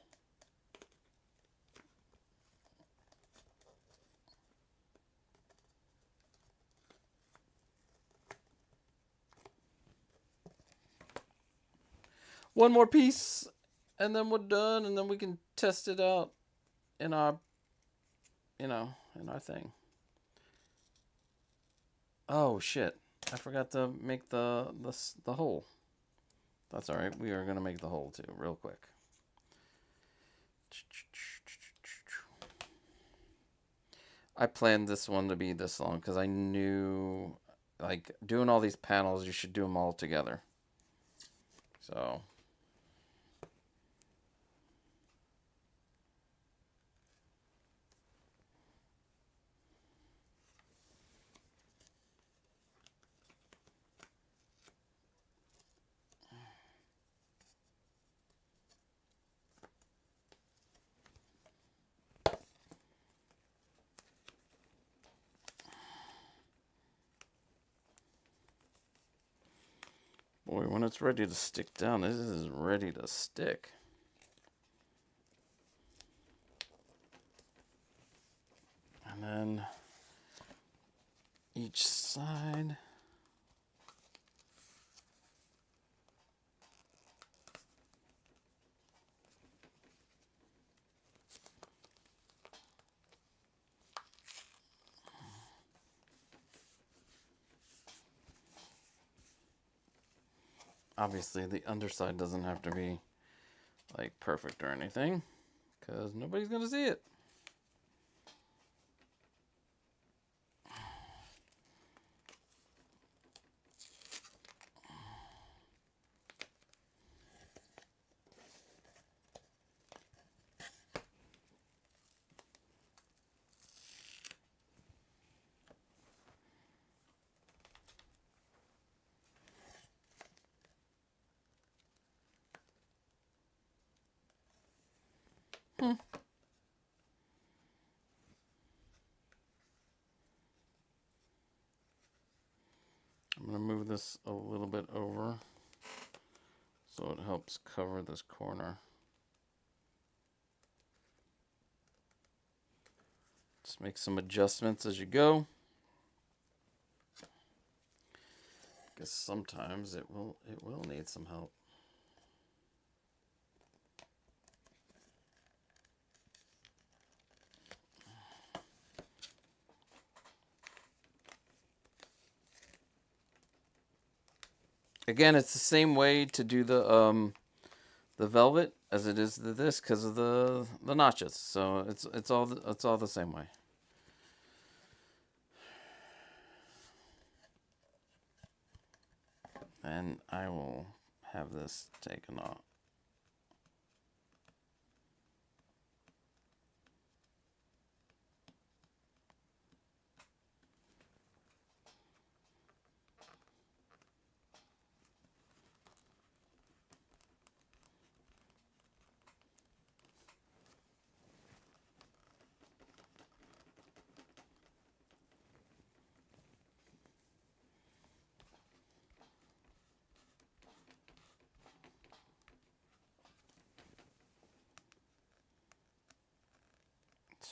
Speaker 3: One more piece, and then we're done, and then we can test it out in our, in our thing. Oh, shit. I forgot to make the hole. That's all right. We are going to make the hole, too, real quick. I planned this one to be this long because I knew, like, doing all these panels, you should do them all together. So... Boy, when it's ready to stick down, this is ready to stick. And then each side. Obviously, the underside doesn't have to be, like, perfect or anything, because nobody's going to see it. I'm going to move this a little bit over so it helps cover this corner. Just make some adjustments as you go. Because sometimes it will need some help. Again, it's the same way to do the velvet. as it is to this because of the notches. So it's all the same way. And I will have this taken off.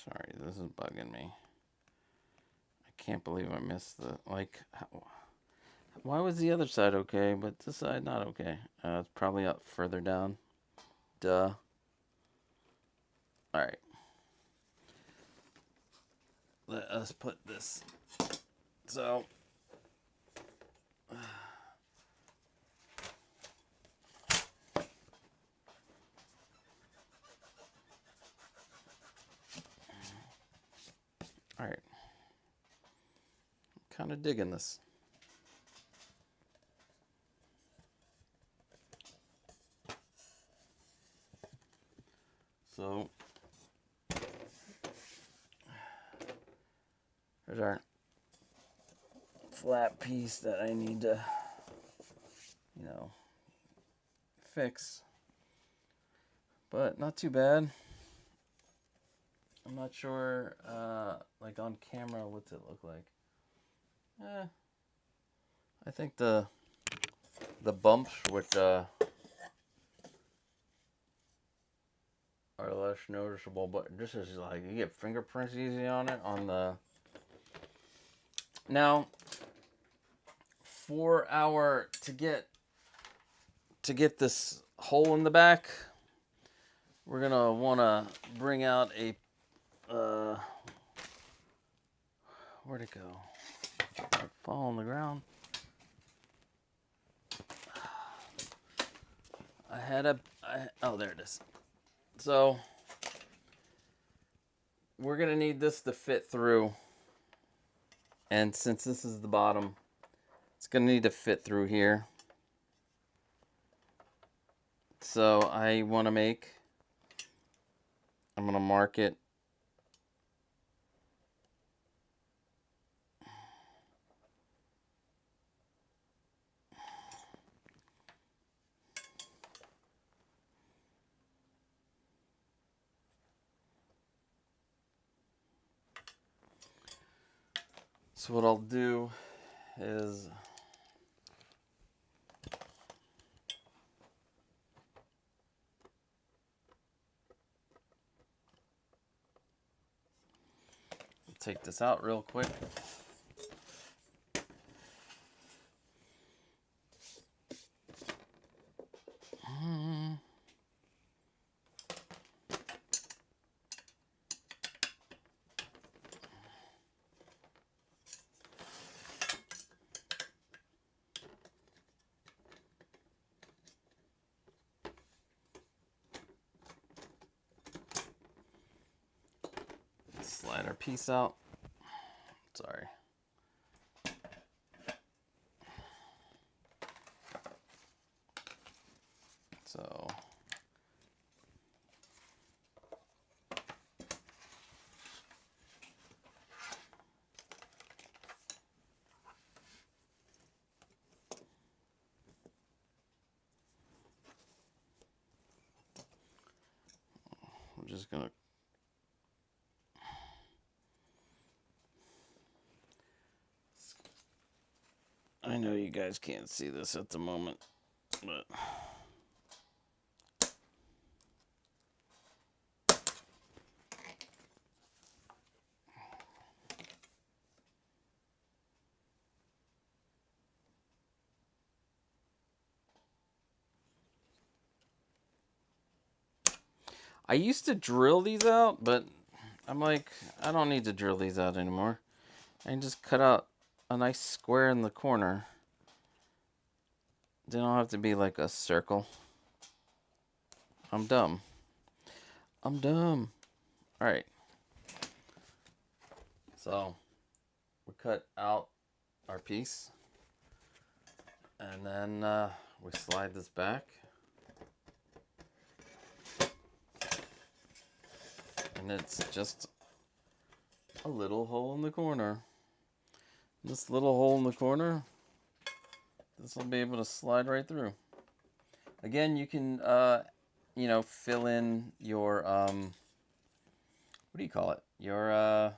Speaker 3: Sorry, this is bugging me. I can't believe I missed the, like, why was the other side okay, but this side not okay? It's probably up further down. Duh. Alright. Let us put this. So. Alright. Kind of digging this. So, there's our flat piece that I need to, you know, fix. But not too bad. I'm not sure, like on camera, what's it look like? I think the bumps, which are less noticeable, but this is like, you get fingerprints easy on it, on the... Now, for our, to get this hole in the back, we're gonna wanna bring out a, where'd it go? It fall on the ground. Oh, there it is. So, we're gonna need this to fit through. And since this is the bottom, it's gonna need to fit through here. So I'm gonna mark it. So what I'll do is take this out real quick. Slide our piece out. Sorry. So I'm just gonna I know you guys can't see this at the moment, but I used to drill these out, but I'm like, I don't need to drill these out anymore. I can just cut out a nice square in the corner. They don't have to be like a circle. I'm dumb. I'm dumb. All right. So we cut out our piece, and then we slide this back, and it's just a little hole in the corner. This little hole in the corner, this will be able to slide right through. Again, you can you know, fill in your what do you call it? Your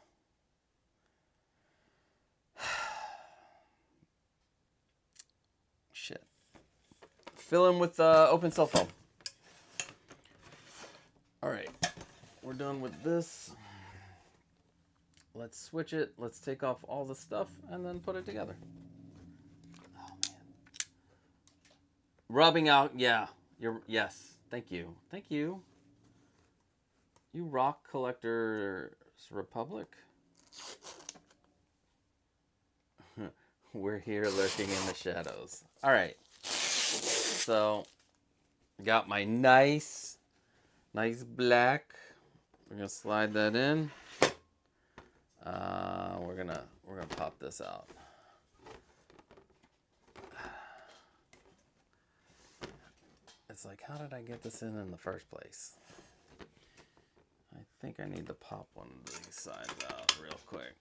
Speaker 3: shit. Fill in with open cell foam. All right, we're done with this. Let's switch it. Let's take off all the stuff and then put it together. Oh man. Rubbing out, yeah. Yes. Thank you. Thank you. You rock, Collectors Republic. We're here lurking in the shadows. All right. So, got my nice black. We're gonna slide that in. We're gonna pop this out. It's like, how did I get this in the first place? I think I need to pop one of these sides out real quick.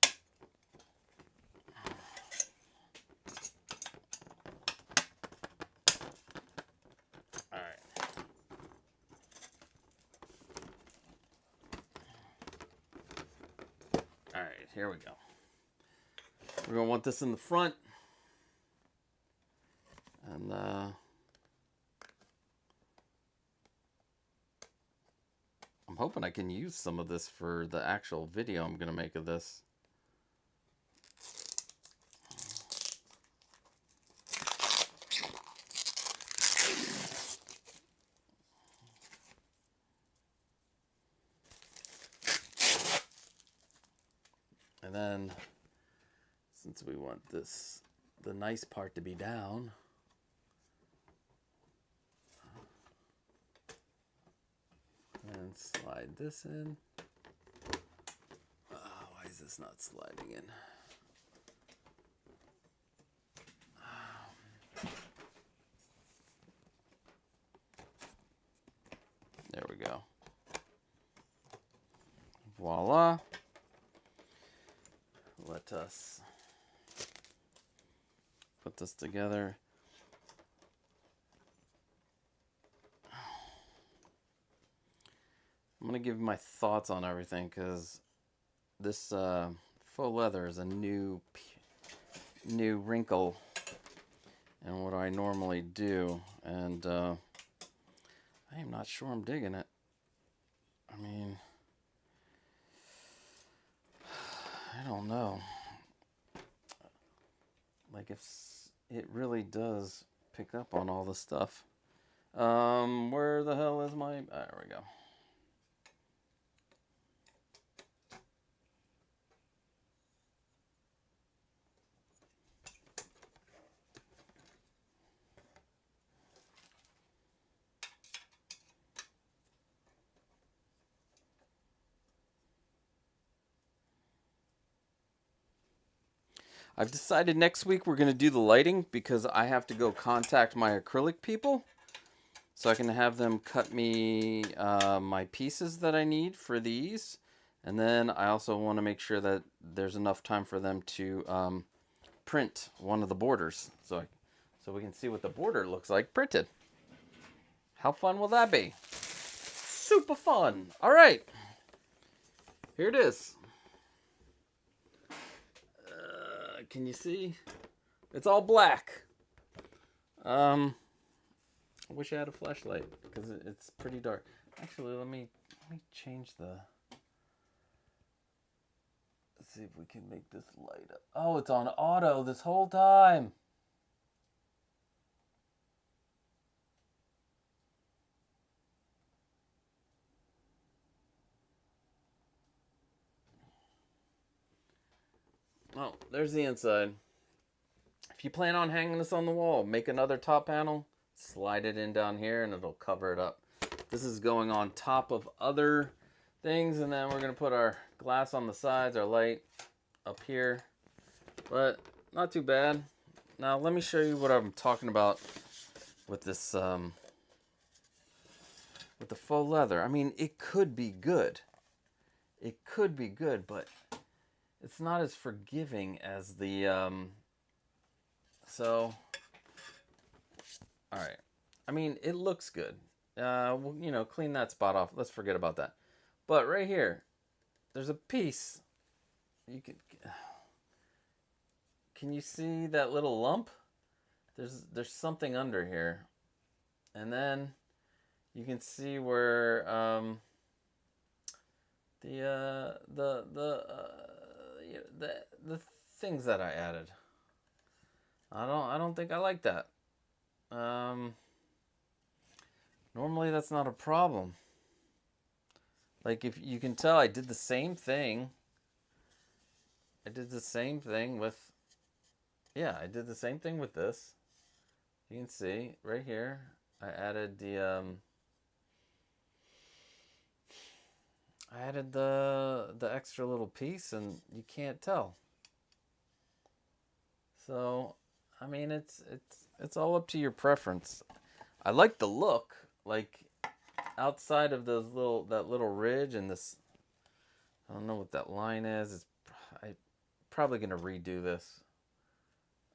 Speaker 3: All right. All right, here we go. We're gonna want this in the front, and I'm hoping I can use some of this for the actual video I'm gonna make of this. And then, since we want this, the nice part to be down, and slide this in. Why is this not sliding in? There we go. Voila. Let us put this together. I'm going to give my thoughts on everything because this faux leather is a new wrinkle in what I normally do, and I am not sure I'm digging it. I mean, I don't know. Like, if it really does pick up on all the stuff. Where the hell is my... There we go. I've decided next week we're going to do the lighting because I have to go contact my acrylic people so I can have them cut me my pieces that I need for these. And then I also want to make sure that there's enough time for them to print one of the borders so we can see what the border looks like printed. How fun will that be? Super fun. All right. Here it is. Can you see? It's all black. I wish I had a flashlight because it's pretty dark. Actually, let me change the... Let's see if we can make this light up. Oh, it's on auto this whole time. Oh, there's the inside. If you plan on hanging this on the wall, make another top panel, slide it in down here, and it'll cover it up. This is going on top of other things, and then we're going to put our glass on the sides, our light up here. But not too bad. Now let me show you what I'm talking about with this, with the faux leather. I mean, it could be good. It could be good, but it's not as forgiving as the, so, all right. I mean, it looks good. We'll, you know, clean that spot off. Let's forget about that. But right here, there's a piece. You can you see that little lump? There's something under here, and then you can see where the things that I added. I don't think I like that. Normally that's not a problem. Like, if you can tell, I did the same thing. I did the same thing with, yeah, I did the same thing with this. You can see right here, I added the extra little piece, and you can't tell. So, I mean, it's all up to your preference. I like the look, like outside of those that little ridge and this. I don't know what that line is. I'm probably gonna redo this,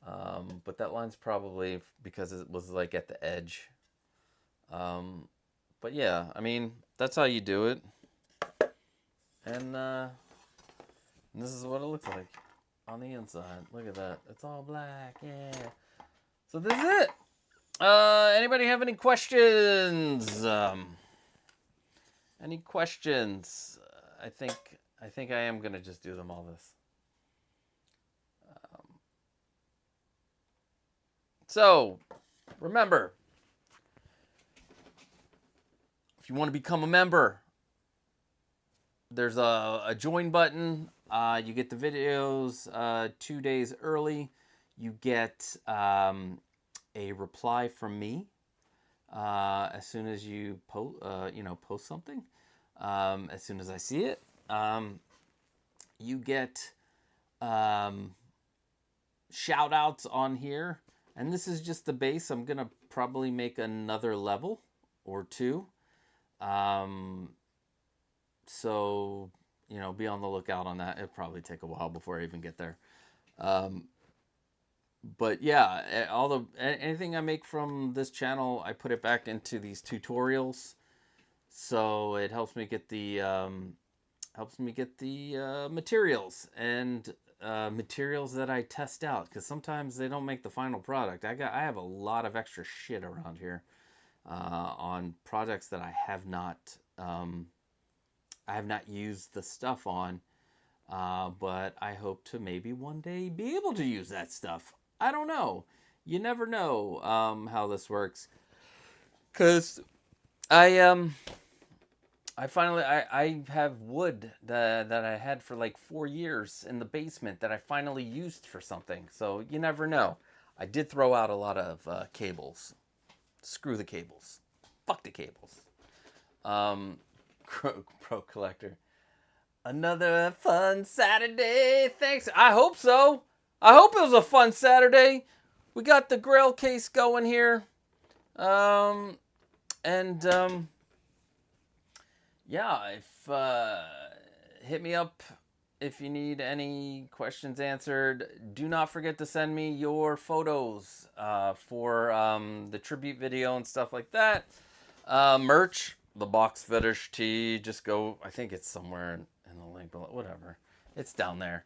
Speaker 3: but that line's probably because it was like at the edge. But yeah, I mean, that's how you do it. And this is what it looks like on the inside. Look at that. It's all black. Yeah. So this is it. Anybody have any questions? Any questions? I think I am gonna just do them all this. So remember, if you want to become a member, there's a join button. You get the videos 2 days early. You get a reply from me as soon as you post something. As soon as I see it, you get shout outs on here. And this is just the base. I'm gonna probably make another level or two. So, you know, be on the lookout on that. It'll probably take a while before I even get there. But yeah, anything I make from this channel, I put it back into these tutorials. So it helps me get the materials and materials that I test out, because sometimes they don't make the final product. I have a lot of extra shit around here on projects that I have not used the stuff on, but I hope to maybe one day be able to use that stuff. I don't know. You never know how this works, because I finally have wood that I had for like 4 years in the basement that I finally used for something. So you never know. I did throw out a lot of cables. Screw the cables. Fuck the cables. Pro Collector. Another fun Saturday. Thanks. I hope so. I hope it was a fun Saturday. We got the Grail case going here. Yeah, hit me up if you need any questions answered. Do not forget to send me your photos for the tribute video and stuff like that. Merch, the box fetish tee. Just go. I think it's somewhere in the link below. Whatever, it's down there.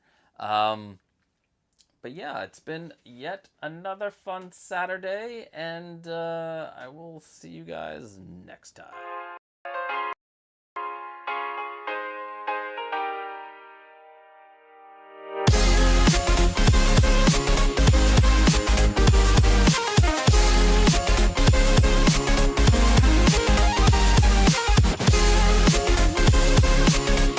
Speaker 3: But yeah, it's been yet another fun Saturday, and I will see you guys next time.